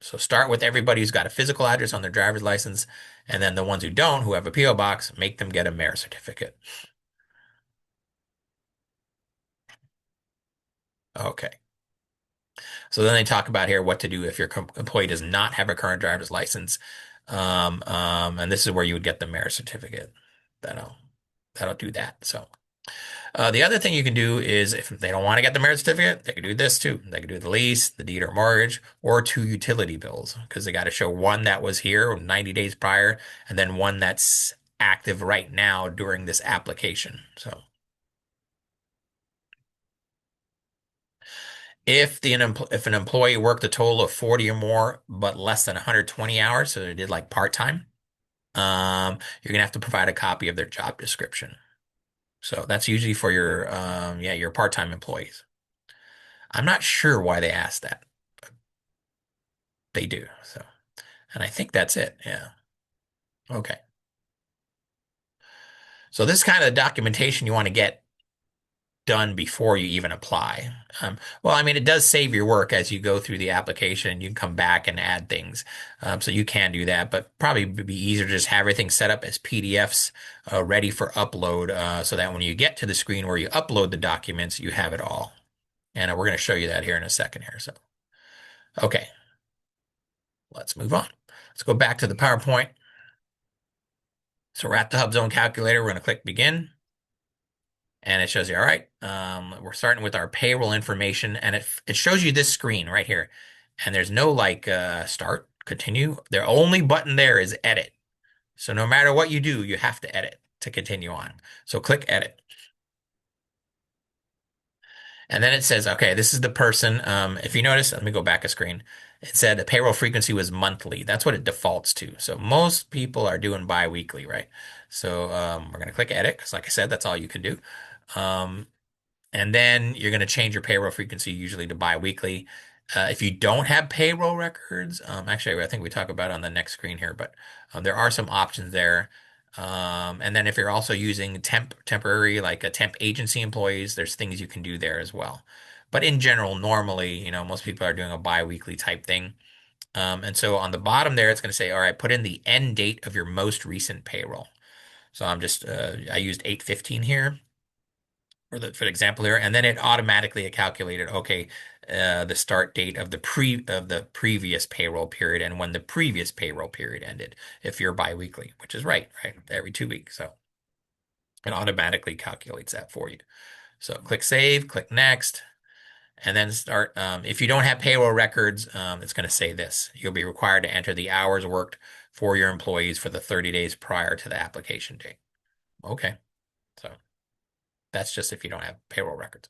So start with everybody who's got a physical address on their driver's license, and then the ones who don't, who have a PO box, make them get a mayor certificate. Okay. So then they talk about here what to do if your employee does not have a current driver's license. And this is where you would get the mayor certificate. That'll that'll do that. So. The other thing you can do is if they don't want to get the marriage certificate, they can do this too. They can do the lease, the deed or mortgage, or two utility bills because they got to show one that was here 90 days prior and then one that's active right now during this application. So if an employee worked a total of 40 or more but less than 120 hours, so they did like part-time, you're gonna have to provide a copy of their job description. So that's usually for your yeah, your part-time employees. I'm not sure why they asked that. They do. So, and I think that's it. Yeah. Okay. So this is kind of the documentation you want to get done before you even apply. Well, I mean, it does save your work as you go through the application. You can come back and add things. So you can do that, but probably would be easier to just have everything set up as PDFs ready for upload so that when you get to the screen where you upload the documents, you have it all. And we're going to show you that here in a second here. So, okay, let's move on. Let's go back to the PowerPoint. So we're at the HubZone calculator. We're going to click begin. And it shows you, all right, we're starting with our payroll information, and it shows you this screen right here. And there's no like start, continue. The only button there is edit. So no matter what you do, you have to edit to continue on. So click edit. And then it says, okay, this is the person. If you notice, let me go back a screen. It said the payroll frequency was monthly. That's what it defaults to. So most people are doing bi-weekly, right? So we're going to click edit because, like I said, that's all you can do. Um, And then you're going to change your payroll frequency usually to bi-weekly. If you don't have payroll records, actually, I think we talk about it on the next screen here, but there are some options there. And then if you're also using temporary, like a temp agency employees, there's things you can do there as well. But in general, normally, most people are doing a bi-weekly type thing. And so on the bottom there, it's going to say, all right, put in the end date of your most recent payroll. So I used 8/15 here for the example here, and then it automatically calculated, okay, the start date of the previous payroll period and when the previous payroll period ended, if you're biweekly, which is right, every 2 weeks. So it automatically calculates that for you. So click save, click next, and then start. If you don't have payroll records, it's going to say this. You'll be required to enter the hours worked for your employees for the 30 days prior to the application date. Okay, so that's just if you don't have payroll records.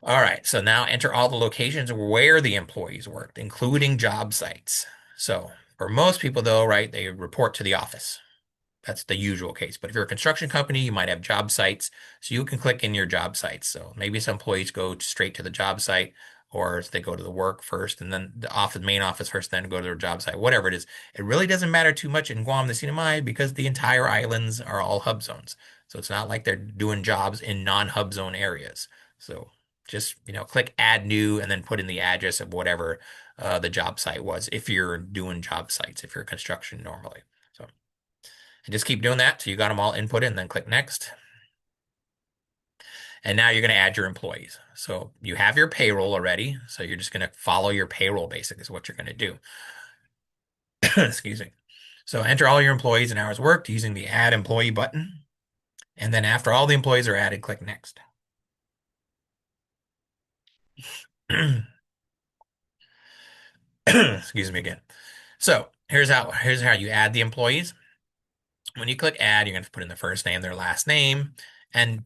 All right, so now enter all the locations where the employees worked, including job sites. So for most people, though, right, they report to the office. That's the usual case. But if you're a construction company, you might have job sites. So you can click in your job sites. So maybe some employees go straight to the job site, or they go to the work first and then the main office first, then go to their job site, whatever it is. It really doesn't matter too much in Guam, the CNMI, because the entire islands are all hub zones. So it's not like they're doing jobs in non-hub zone areas. So just, click add new and then put in the address of whatever the job site was if you're doing job sites, if you're construction normally. So. And just keep doing that till you got them all inputted and then click next. And now you're going to add your employees. So you have your payroll already. So you're just going to follow your payroll basically is what you're going to do. Excuse me. So enter all your employees and hours worked using the add employee button. And then after all the employees are added, click next. Excuse me again. So here's how you add the employees. When you click add, you're going to put in their first name, their last name, and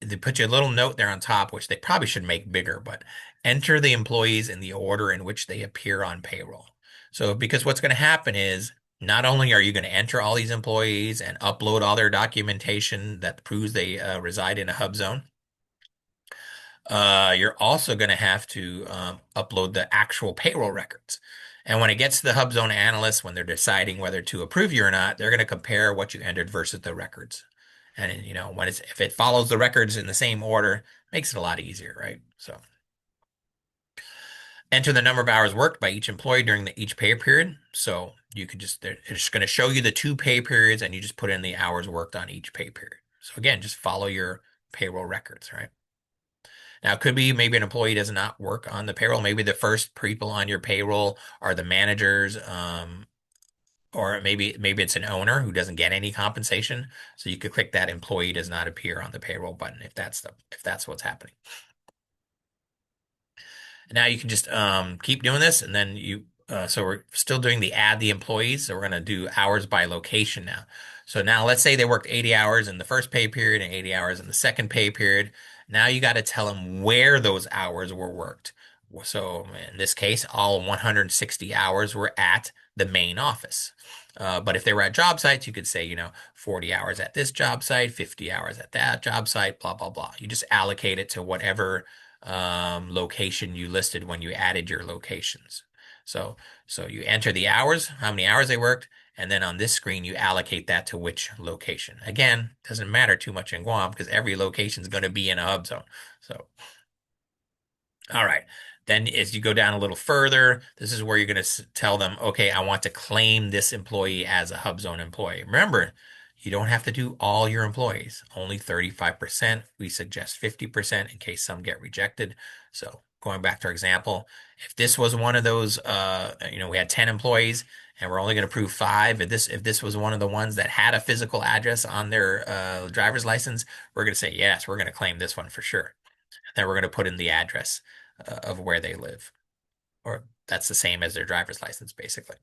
they put you a little note there on top, which they probably should make bigger, but enter the employees in the order in which they appear on payroll. So, because what's going to happen is not only are you going to enter all these employees and upload all their documentation that proves they reside in a hub zone, you're also going to have to upload the actual payroll records. And when it gets to the HubZone analyst, when they're deciding whether to approve you or not, they're going to compare what you entered versus the records. And if it follows the records in the same order, makes it a lot easier, right? So enter the number of hours worked by each employee during each pay period. So you could it's just going to show you the two pay periods, and you just put in the hours worked on each pay period. So again, just follow your payroll records, right? Now, it could be maybe an employee does not work on the payroll. Maybe the first people on your payroll are the managers, or maybe it's an owner who doesn't get any compensation. So you could click that employee does not appear on the payroll button if that's what's happening. And now you can just keep doing this, and then so we're still doing the add the employees. So we're going to do hours by location now. So now let's say they worked 80 hours in the first pay period and 80 hours in the second pay period. Now you got to tell them where those hours were worked. So in this case, all 160 hours were at the main office. But if they were at job sites, you could say, 40 hours at this job site, 50 hours at that job site, blah, blah, blah. You just allocate it to whatever location you listed when you added your locations. So, so you enter the hours, how many hours they worked, and then on this screen, you allocate that to which location. Again, doesn't matter too much in Guam because every location is going to be in a hub zone. So all right. Then as you go down a little further, this is where you're going to tell them, okay, I want to claim this employee as a HubZone employee. Remember, you don't have to do all your employees, only 35%. We suggest 50% in case some get rejected. So going back to our example, if this was one of those, we had 10 employees and we're only going to prove five. If this was one of the ones that had a physical address on their driver's license, we're going to say, yes, we're going to claim this one for sure. Then we're going to put in the address of where they live, or that's the same as their driver's license, basically.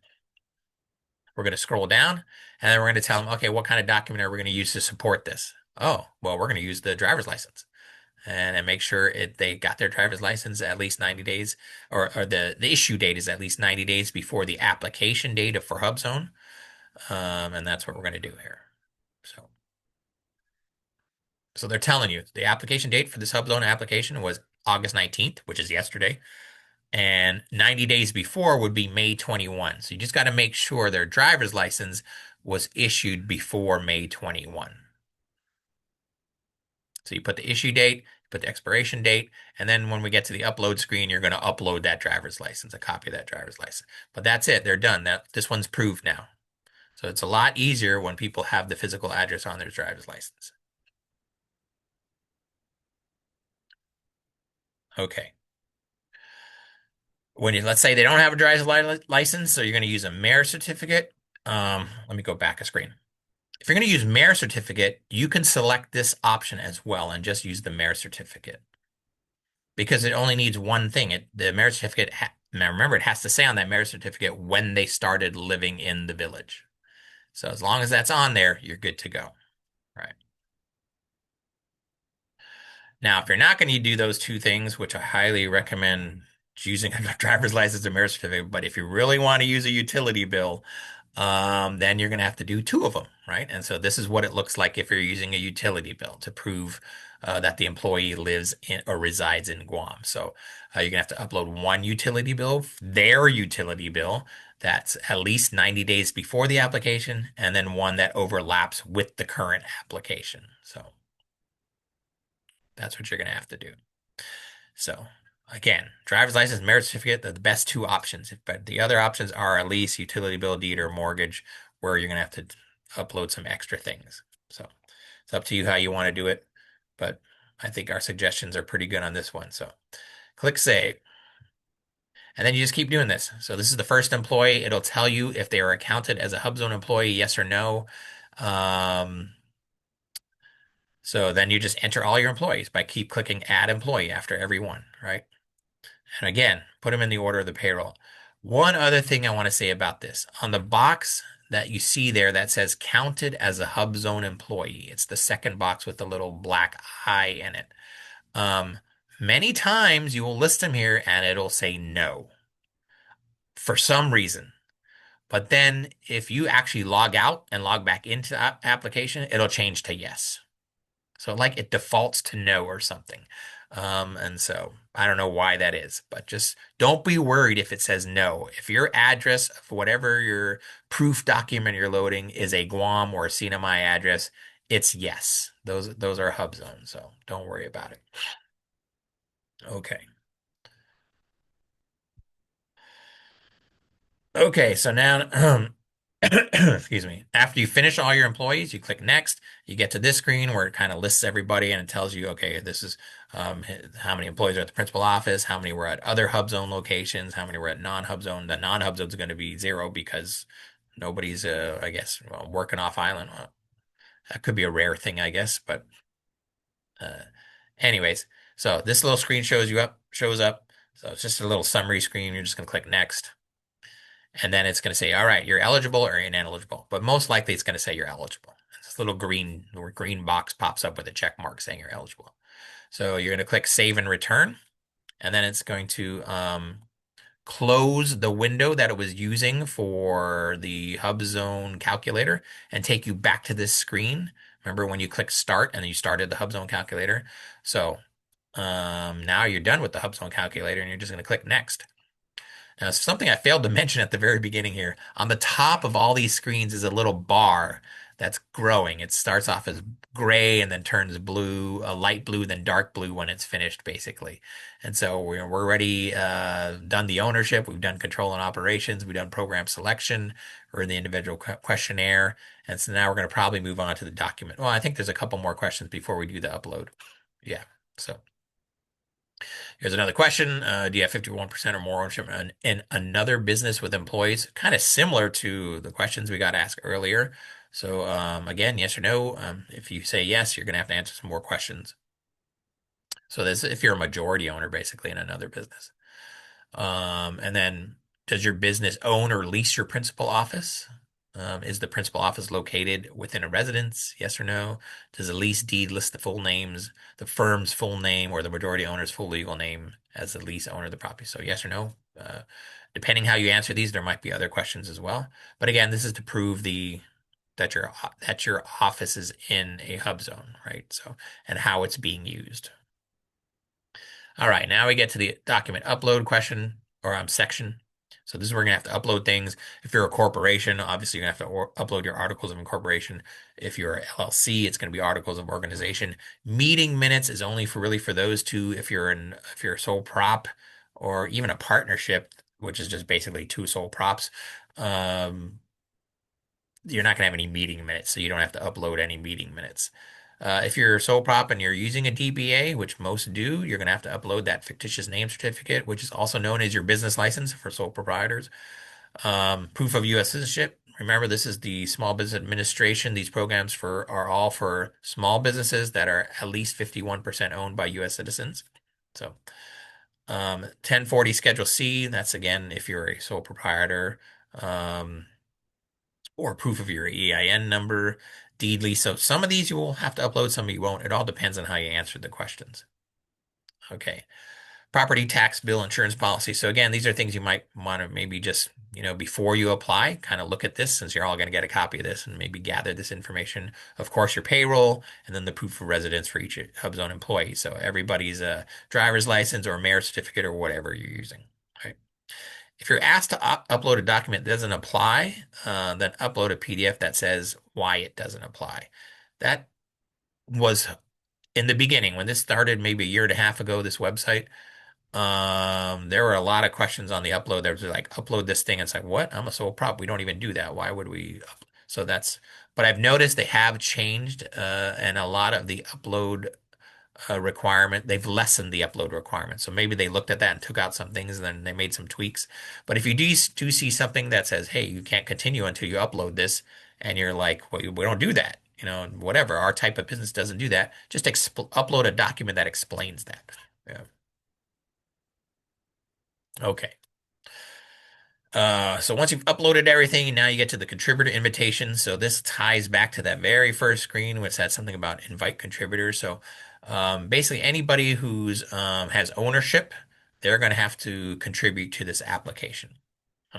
We're going to scroll down and then we're going to tell them, okay, what kind of document are we going to use to support this? Oh, well, we're going to use the driver's license and make sure they got their driver's license at least 90 days, or the issue date is at least 90 days before the application date for HubZone. And that's what we're going to do here. So, so they're telling you the application date for this HubZone application was August 19th, which is yesterday. And 90 days before would be May 21. So you just got to make sure their driver's license was issued before May 21. So you put the issue date, put the expiration date, and then when we get to the upload screen, you're going to upload that driver's license, a copy of that driver's license. But that's it. They're done. This one's proved now. So it's a lot easier when people have the physical address on their driver's license. Okay. Let's say they don't have a license, so you're going to use a marriage certificate. Let me go back a screen. If you're going to use marriage certificate, you can select this option as well and just use the marriage certificate because it only needs one thing. The marriage certificate, now remember, it has to say on that marriage certificate when they started living in the village. So as long as that's on there, you're good to go. Right. Now, if you're not going to do those two things, which I highly recommend using a driver's license or marriage certificate, but if you really want to use a utility bill, then you're going to have to do two of them, right? And so this is what it looks like if you're using a utility bill to prove that the employee lives in or resides in Guam. So you're going to have to upload one utility bill, their utility bill, that's at least 90 days before the application, and then one that overlaps with the current application. So that's what you're going to have to do. So again, driver's license, marriage certificate, they're the best two options. But the other options are a lease, utility bill, deed, or mortgage, where you're going to have to upload some extra things. So it's up to you how you want to do it. But I think our suggestions are pretty good on this one. So click save. And then you just keep doing this. So this is the first employee. It'll tell you if they are accounted as a HubZone employee, yes or no. Um, so then you just enter all your employees by keep clicking add employee after every one, right? And again, put them in the order of the payroll. One other thing I want to say about this. On the box that you see there that says counted as a HubZone employee, it's the second box with the little black eye in it. Um, Many times you will list them here and it'll say no for some reason. But then if you actually log out and log back into the application, it'll change to yes. So like it defaults to no or something. And so I don't know why that is, but just don't be worried if it says no. If your address for whatever your proof document you're loading is a Guam or a CNMI address, it's yes. Those are hub zones, so don't worry about it. Okay. Okay, so now excuse me. After you finish all your employees, you click next. You get to this screen where it kind of lists everybody and it tells you, okay, this is how many employees are at the principal office, how many were at other hub zone locations, how many were at non-hub zone. The non-hub zone is going to be zero because nobody's, I guess, well, working off island. Well, that could be a rare thing, I guess. But uh, anyways, so this little screen shows up. So it's just a little summary screen. You're just going to click next. And then it's going to say, all right, you're eligible or ineligible. But most likely it's going to say you're eligible. This little green box pops up with a check mark saying you're eligible. So you're going to click save and return. and then it's going to close the window that it was using for the HUBZone calculator and take you back to this screen. Remember when you click start and you started the HUBZone calculator? So now you're done with the HUBZone calculator and you're just going to click next. Now, something I failed to mention at the very beginning here. On the top of all these screens is a little bar that's growing. It starts off as gray and then turns blue, a light blue, then dark blue when it's finished, basically. And so we're already done the ownership. We've done control and operations. We've done program selection or the individual questionnaire. And so now we're going to probably move on to the document. Well, I think there's a couple more questions before we do the upload. Yeah. So. Here's another question. Do you have 51% or more ownership in another business with employees? Kind of similar to the questions we got asked earlier. So again, yes or no. If you say yes, you're going to have to answer some more questions. So this if you're a majority owner, basically, in another business. And then does your business own or lease your principal office? Is the principal office located within a residence? Yes or no? Does the lease deed list the full names, the firm's full name, or the majority owner's full legal name as the lease owner of the property? So yes or no. Depending how you answer these, there might be other questions as well. But again, this is to prove the that your office is in a hub zone, right? So and how it's being used. All right, now we get to the document upload question or section. So this is where we're gonna have to upload things. If you're a corporation, obviously you're gonna have to upload your articles of incorporation. If you're a LLC, it's gonna be articles of organization. Meeting minutes is only for really for those two. If you're a sole prop or even a partnership, which is just basically two sole props, um, you're not going to have any meeting minutes, so you don't have to upload any meeting minutes. If you're a sole prop and you're using a DBA, which most do, you're going to have to upload that fictitious name certificate, which is also known as your business license for sole proprietors. Proof of U.S. citizenship. Remember, this is the Small Business Administration. These programs are all for small businesses that are at least 51% owned by U.S. citizens. So, 1040 Schedule C. That's again if you're a sole proprietor. Um, or proof of your EIN number, deed lease. So some of these you will have to upload, some you won't. It all depends on how you answer the questions. Okay. Property tax bill insurance policy. So again, these are things you might want to maybe just, before you apply, kind of look at this since you're all going to get a copy of this and maybe gather this information. Of course, your payroll and then the proof of residence for each HUBZone employee. So everybody's driver's license or mayor's certificate or whatever you're using. Right. If you're asked to upload a document that doesn't apply, then upload a PDF that says why it doesn't apply. That was in the beginning when this started, maybe a year and a half ago, this website. There were a lot of questions on the upload. There was like, upload this thing. It's like, what? I'm a sole prop. We don't even do that. Why would we? So but I've noticed they have changed, and a lot of the upload requirement. They've lessened the upload requirement. So maybe they looked at that and took out some things and then they made some tweaks. But if you do see something that says, hey, you can't continue until you upload this, and you're like, well, we don't do that, whatever. Our type of business doesn't do that. Just upload a document that explains that. Yeah. Okay. So once you've uploaded everything, now you get to the contributor invitation. So this ties back to that very first screen, which said something about invite contributors. So basically, anybody who's has ownership, they're going to have to contribute to this application.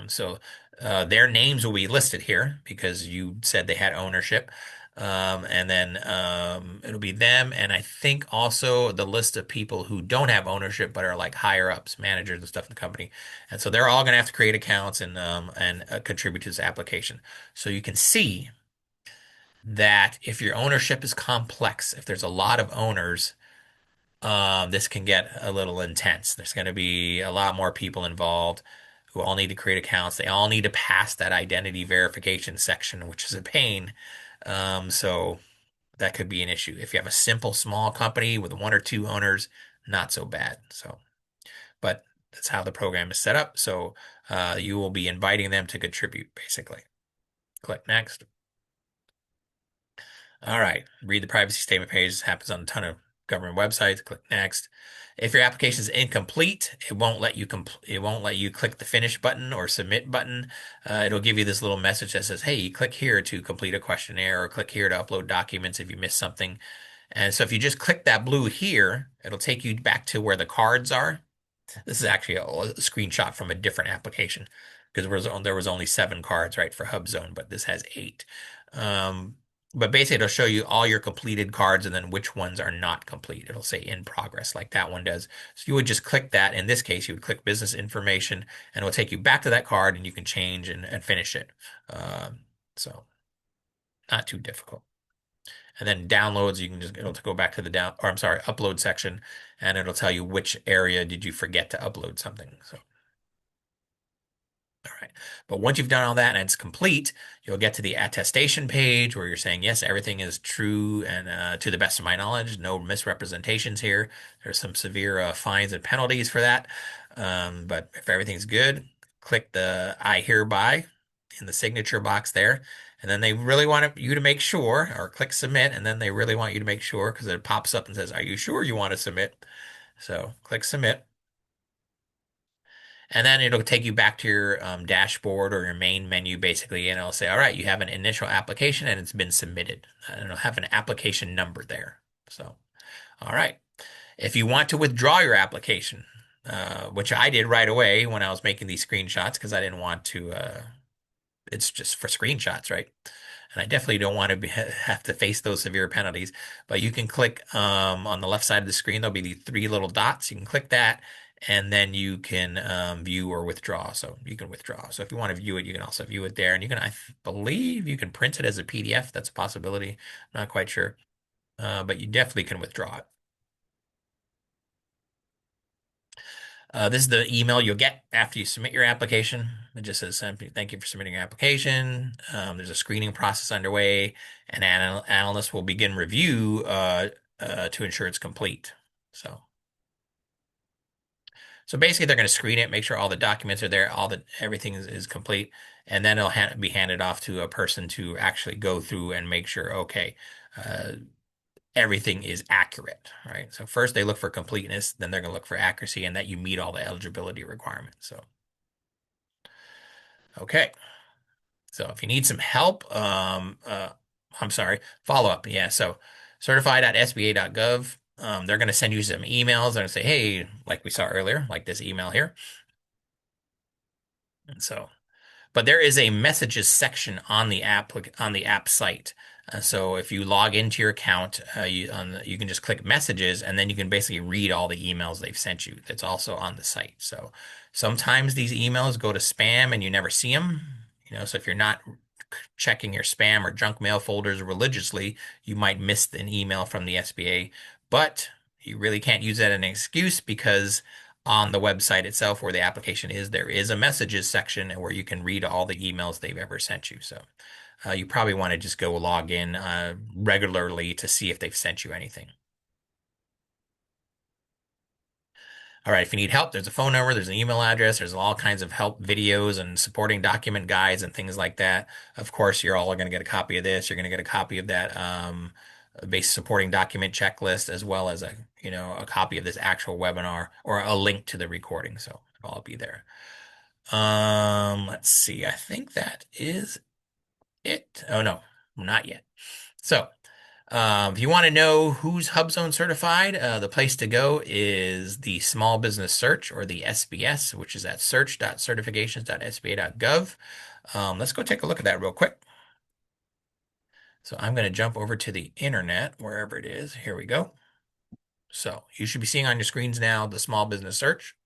So their names will be listed here because you said they had ownership. And then it'll be them. And I think also the list of people who don't have ownership but are like higher ups, managers and stuff in the company. And so they're all going to have to create accounts and contribute to this application. So you can see that if your ownership is complex, if there's a lot of owners, this can get a little intense. There's going to be a lot more people involved who all need to create accounts. They all need to pass that identity verification section, which is a pain. So that could be an issue. If you have a simple small company with one or two owners, not so bad. But that's how the program is set up. So you will be inviting them to contribute, basically. Click next. All right, read the privacy statement page. This happens on a ton of government websites. Click next. If your application is incomplete, it won't let you click the finish button or submit button. It'll give you this little message that says, "Hey, click here to complete a questionnaire or click here to upload documents if you missed something." And so if you just click that blue here, it'll take you back to where the cards are. This is actually a screenshot from a different application because there was only 7 cards, right, for HubZone, but this has 8. Um, but basically, it'll show you all your completed cards and then which ones are not complete. It'll say in progress, like that one does. So you would just click that. In this case, you would click business information, and it will take you back to that card, and you can change and finish it. So not too difficult. And then downloads, you can just it'll go back to the down, or I'm sorry, upload section, and it'll tell you which area did you forget to upload something. So all right. But once you've done all that and it's complete, you'll get to the attestation page where you're saying, yes, everything is true and to the best of my knowledge, no misrepresentations here. There's some severe fines and penalties for that. But if everything's good, click the I hereby in the signature box there. And then they really want you to make sure, or click submit. And then they really want you to make sure because it pops up and says, are you sure you want to submit? So click submit. And then it'll take you back to your dashboard or your main menu, basically, and it'll say, all right, you have an initial application and it's been submitted. And it'll have an application number there. So, all right. If you want to withdraw your application, which I did right away when I was making these screenshots because I didn't want to, it's just for screenshots, right? And I definitely don't want to have to face those severe penalties. But you can click on the left side of the screen, there'll be the 3 little dots. You can click that, and then you can view or withdraw. So you can withdraw. So if you want to view it, you can also view it there. And you can, I believe, you can print it as a PDF. That's a possibility. Not quite sure, but you definitely can withdraw it. This is the email you'll get after you submit your application. It just says, thank you for submitting your application. There's a screening process underway, and analysts will begin review to ensure it's complete. So basically, they're going to screen it, make sure all the documents are there, everything is complete, and then it'll be handed off to a person to actually go through and make sure, okay, uh, everything is accurate, right? So first they look for completeness, then they're going to look for accuracy and that you meet all the eligibility requirements. So, okay. So if you need some help, I'm sorry, follow up. Yeah. So certified.sba.gov. They're going to send you some emails. They're going to say, hey, like we saw earlier, like this email here. And so but there is a messages section on the app site. So if you log into your account, you can just click messages, and then you can basically read all the emails they've sent you. That's also on the site. So sometimes these emails go to spam and you never see them. So if you're not checking your spam or junk mail folders religiously, you might miss an email from the SBA. But you really can't use that as an excuse because on the website itself where the application is, there is a messages section where you can read all the emails they've ever sent you. So you probably want to just go log in regularly to see if they've sent you anything. All right, if you need help, there's a phone number, there's an email address, there's all kinds of help videos and supporting document guides and things like that. Of course, you're all going to get a copy of this. You're going to get a copy of that base supporting document checklist as well as a copy of this actual webinar or a link to the recording. So it'll all be there. Let's see. I think that is it. Oh no, not yet. So if you want to know who's HubZone certified, the place to go is the Small Business Search or the SBS, which is at search.certifications.sba.gov. Let's go take a look at that real quick. So I'm going to jump over to the internet, wherever it is. Here we go. So you should be seeing on your screens now the Small Business Search.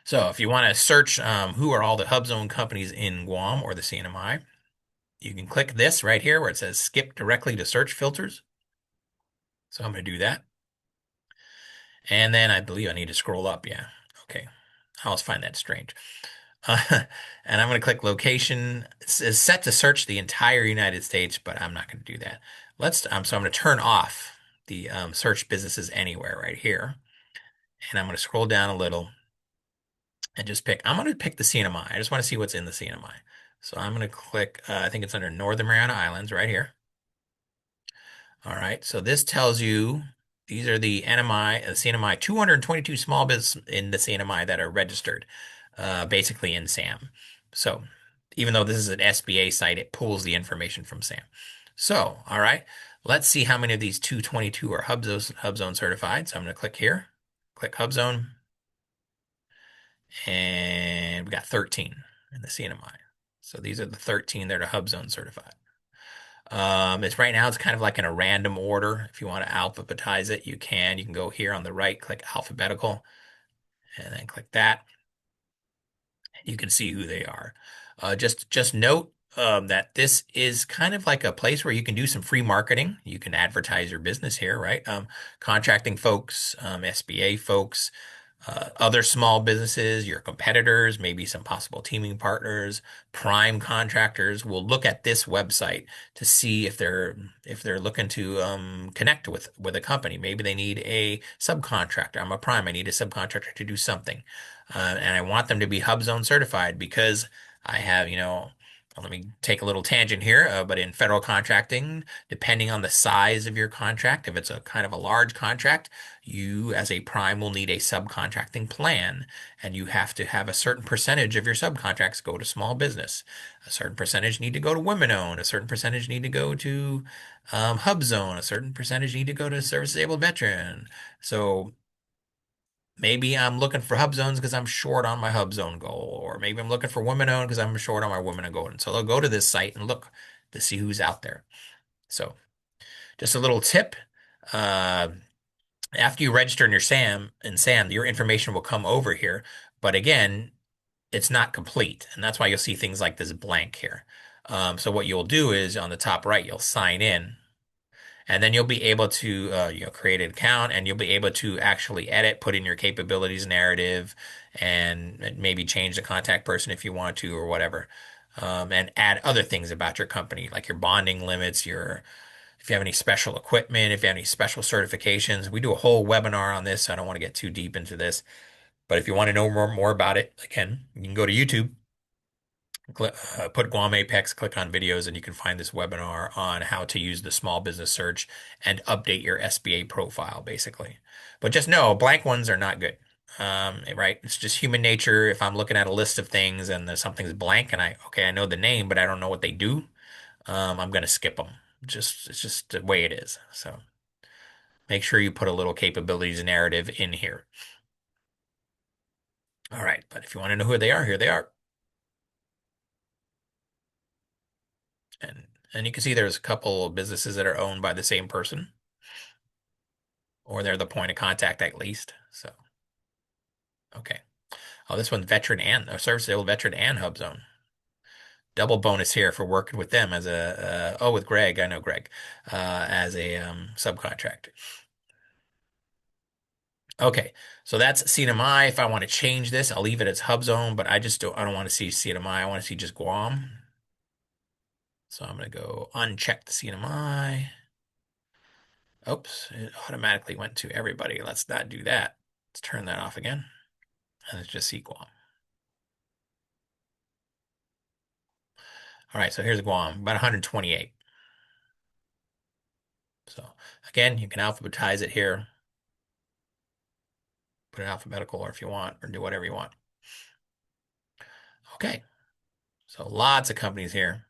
So if you want to search who are all the HubZone companies in Guam or the CNMI, you can click this right here where it says skip directly to search filters. So I'm going to do that. And then I believe I need to scroll up. Yeah. Okay. I always find that strange. And I'm going to click location. It's set to search the entire United States, but I'm not going to do that. So I'm going to turn off the search businesses anywhere right here. And I'm going to scroll down a little and I'm going to pick the CNMI. I just want to see what's in the CNMI. So I'm going to click, I think it's under Northern Mariana Islands right here. All right, so this tells you these are the CNMI 222 small business in the CNMI that are registered, basically in SAM. So even though this is an SBA site, it pulls the information from SAM. So, all right, Let's see how many of these 222 are HUBZone certified. So I'm going to click here, click HUBZone, and we got 13 in the CNMI. So these are the 13 that are HUBZone certified. It's right now, it's kind of like in a random order. If you want to alphabetize it, you can. You can go here on the right, click alphabetical, and then click that. You can see who they are. Just note that this is kind of like a place where you can do some free marketing. You can advertise your business here, right? Contracting folks, SBA folks, other small businesses, your competitors, maybe some possible teaming partners, prime contractors will look at this website to see if they're looking to connect with a company. Maybe they need a subcontractor. I'm a prime. I need a subcontractor to do something, and I want them to be HUBZone certified because I have, let me take a little tangent here, but in federal contracting, depending on the size of your contract, if it's a kind of a large contract, you as a prime will need a subcontracting plan, and you have to have a certain percentage of your subcontracts go to small business. A certain percentage need to go to women owned, a certain percentage need to go to HUBZone, a certain percentage need to go to service disabled veteran. So maybe I'm looking for hub zones because I'm short on my hub zone goal, or maybe I'm looking for women owned because I'm short on my women owned goal. And so they'll go to this site and look to see who's out there. So just a little tip. Uh, After you register in your SAM, your information will come over here. But again, it's not complete. And that's why you'll see things like this blank here. So what you'll do is on the top right, you'll sign in. And then you'll be able to create an account, and you'll be able to actually edit, put in your capabilities narrative, and maybe change the contact person if you want to or whatever. And add other things about your company, like your bonding limits, your if you have any special equipment, if you have any special certifications. We do a whole webinar on this, so I don't want to get too deep into this. But if you want to know more about it, again, you can go to YouTube, put Guam Apex, click on videos, and you can find this webinar on how to use the small business search and update your SBA profile, basically. But just know, blank ones are not good. Right? It's just human nature. If I'm looking at a list of things and there's something's blank and okay, I know the name, but I don't know what they do, I'm going to skip them. It's just the way it is. So make sure you put a little capabilities narrative in here. All right, but if you want to know who they are, here they are. And and you can see there's a couple of businesses that are owned by the same person, or they're the point of contact at least. So, okay. Oh, this one's veteran and service disabled veteran and HUBZone. Double bonus here for working with them as with Greg. I know Greg, as a subcontractor. Okay, so that's CNMI. If I want to change this, I'll leave it as HUBZone, but I don't want to see CNMI. I want to see just Guam. So I'm going to go uncheck the CNMI. Oops, it automatically went to everybody. Let's not do that. Let's turn that off again. And it's just see Guam. All right, so here's Guam, about 128. So again, you can alphabetize it here, put it alphabetical, or if you want, or do whatever you want. Okay, so lots of companies here.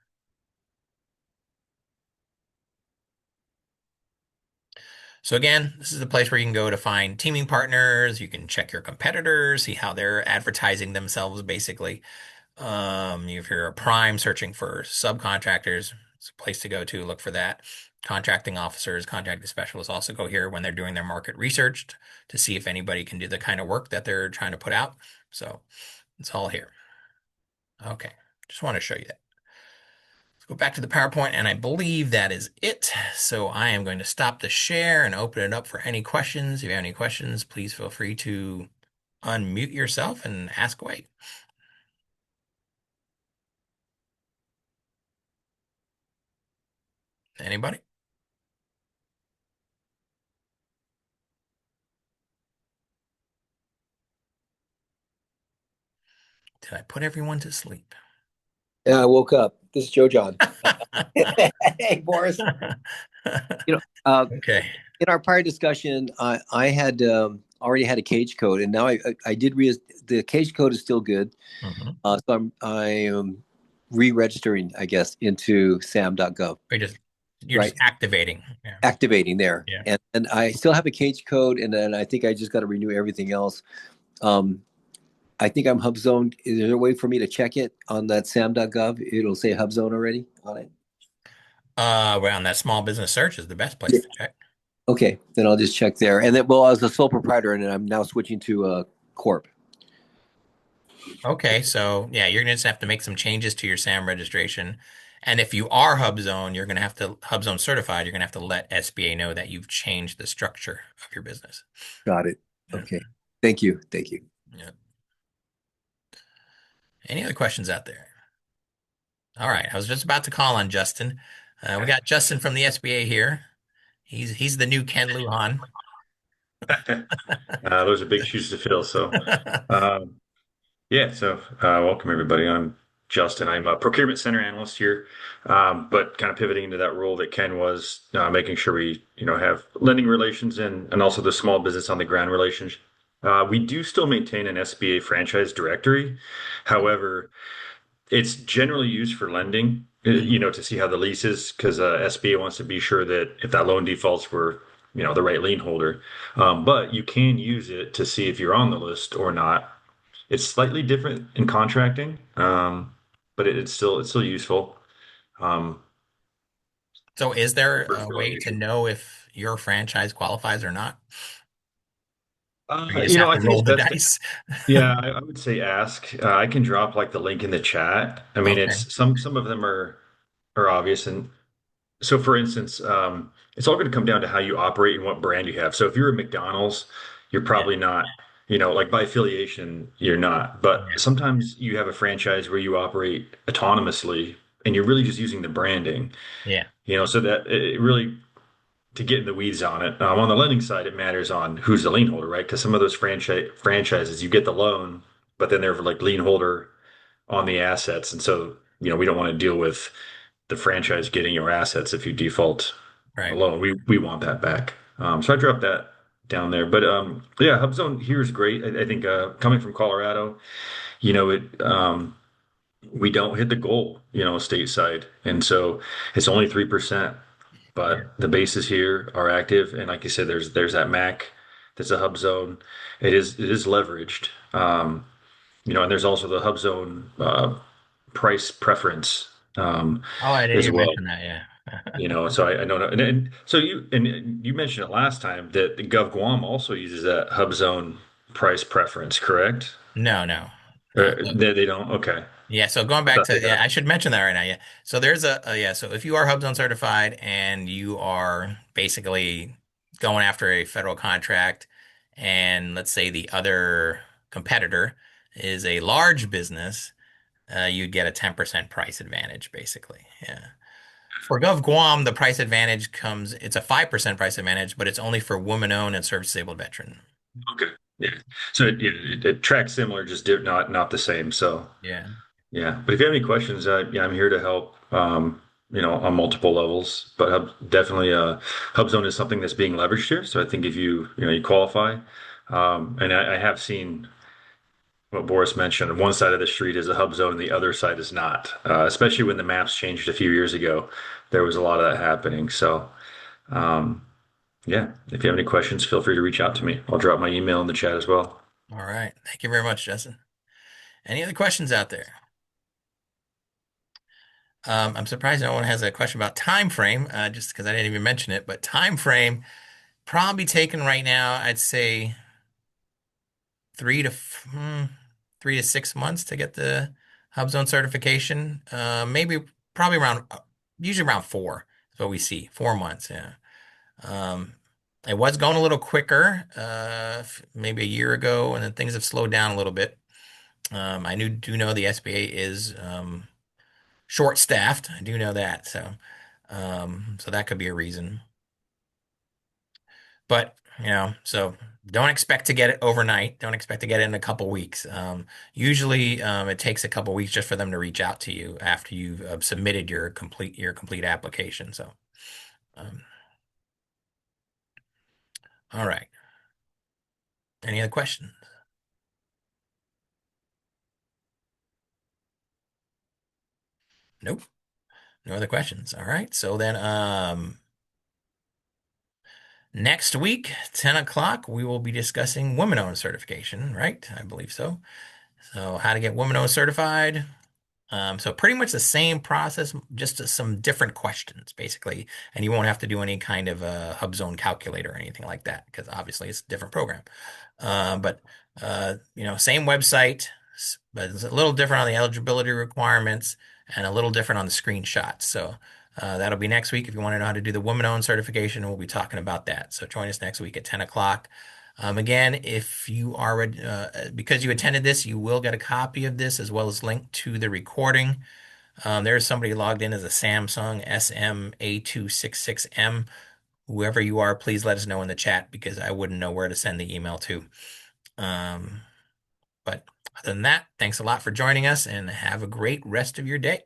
So again, this is the place where you can go to find teaming partners. You can check your competitors, see how they're advertising themselves, basically. If you're a prime searching for subcontractors, it's a place to go to look for that. Contracting officers, contracting specialists also go here when they're doing their market research to see if anybody can do the kind of work that they're trying to put out. So it's all here. Okay, just want to show you that. Let's go back to the PowerPoint, and I believe that is it. So I am going to stop the share and open it up for any questions. If you have any questions, please feel free to unmute yourself and ask away. Anybody? Did I put everyone to sleep? Yeah, I woke up. This is Joe John. Hey, Boris. You know, Okay. in our prior discussion, I had already had a cage code, and now I did the cage code is still good. Mhm. So I am re-registering, I guess, into sam.gov. We just You're just right, activating. Yeah. activating there. Yeah. And I still have a cage code, and then I think I just got to renew everything else. Um, I think I'm hub zoned. Is there a way for me to check it on that sam.gov? It'll say hub zone already on it. Well, on that small business search is the best place Yeah. to check. Okay, then I'll just check there. And then, well, I was a sole proprietor, and then I'm now switching to corp. Okay, so yeah, you're gonna just have to make some changes to your SAM registration. And if you are HubZone, you're gonna have to HubZone certified, you're gonna have to let SBA know that you've changed the structure of your business. Got it. Yeah. Okay. Thank you. Thank you. Yeah. Any other questions out there? All right, I was just about to call on Justin. We got Justin from the SBA here. He's the new Ken Lujan. Those are big shoes to fill. Um, Welcome everybody. I'm Justin. I'm a procurement center analyst here, but kind of pivoting into that role that Ken was, making sure we, have lending relations and also the small business on the ground relations. We do still maintain an SBA franchise directory. However, it's generally used for lending, Mhm. to see how the lease is, because SBA wants to be sure that if that loan defaults, we're, the right lien holder. But you can use it to see if you're on the list or not. It's slightly different in contracting, but it's still useful. Um, So is there for, a for way lending. to know if your franchise qualifies or not? Or you just have I to think roll it's the best to, dice? yeah, I would say ask. I can drop like the link in the chat. I mean, Okay. it's some of them are obvious, and so, for instance, it's all going to come down to how you operate and what brand you have. So, if you're a McDonald's, you're Yeah. probably not, like by affiliation, you're not. But Yeah. sometimes you have a franchise where you operate autonomously and you're really just using the branding, Yeah. so that it really, to get in the weeds on it. On the lending side, it matters on who's the lien holder, right? Because some of those franchises, you get the loan, but then they're like lien holder on the assets. And so, we don't want to deal with the franchise getting your assets if you default Right. alone. We want that back. So I dropped that down there. But yeah, HubZone here is great. I think coming from Colorado, we don't hit the goal, stateside, and so it's only 3%. Yeah. But the bases here are active, and like you said, there's that Mac that's a HubZone. It is leveraged. And there's also the HubZone price preference Oh, I didn't as even well. mention that. Yeah. So I don't know. And so you mentioned it last time that the Gov Guam also uses that HubZone price preference, correct? No, no, no. Or they don't? Okay. Yeah, so going I back thought to, they yeah, got. I should mention that right now. Yeah. So there's yeah, so if you are HubZone certified and you are basically going after a federal contract, and let's say the other competitor is a large business, you get a 10% price advantage, basically. Yeah. For Gov Guam, the price advantage it's a 5% price advantage, but it's only for women-owned and service-disabled veteran. Okay. Yeah. So it tracks similar, just not the same. So Yeah. yeah. But if you have any questions, yeah, I'm here to help. On multiple levels. But definitely, HubZone is something that's being leveraged here. So I think if you qualify, and I have seen what Boris mentioned. One side of the street is a hub zone, and the other side is not. Especially when the maps changed a few years ago, there was a lot of that happening. So, um, yeah, if you have any questions, feel free to reach out to me. I'll drop my email in the chat as well. All right. Thank you very much, Justin. Any other questions out there? I'm surprised no one has a question about time frame, just because I didn't even mention it. But time frame probably taken right now, I'd say 3 to 6 months to get the HubZone certification. Maybe probably around usually around 4 is what we see. 4 months, yeah. Um, it was going a little quicker, maybe a year ago, and then things have slowed down a little bit. Do know the SBA is short-staffed. I do know that, so that could be a reason. But so don't expect to get it overnight. Don't expect to get it in a couple weeks. Usually, it takes a couple weeks just for them to reach out to you after you've submitted your complete application. So, um, all right. Any other questions? Nope. No other questions. All right. So then, next week, 10 o'clock, we will be discussing women-owned certification, right? I believe so. So how to get women-owned certified. So pretty much the same process, just some different questions, basically. And you won't have to do any kind of a HubZone calculator or anything like that, because obviously it's a different program. But same website, but it's a little different on the eligibility requirements and a little different on the screenshots. So that'll be next week. If you want to know how to do the woman-owned certification, we'll be talking about that. So join us next week at 10 o'clock. Again, if you are because you attended this, you will get a copy of this as well as link to the recording. There's somebody logged in as a Samsung SMA266M. Whoever you are, please let us know in the chat because I wouldn't know where to send the email to. But other than that, thanks a lot for joining us and have a great rest of your day.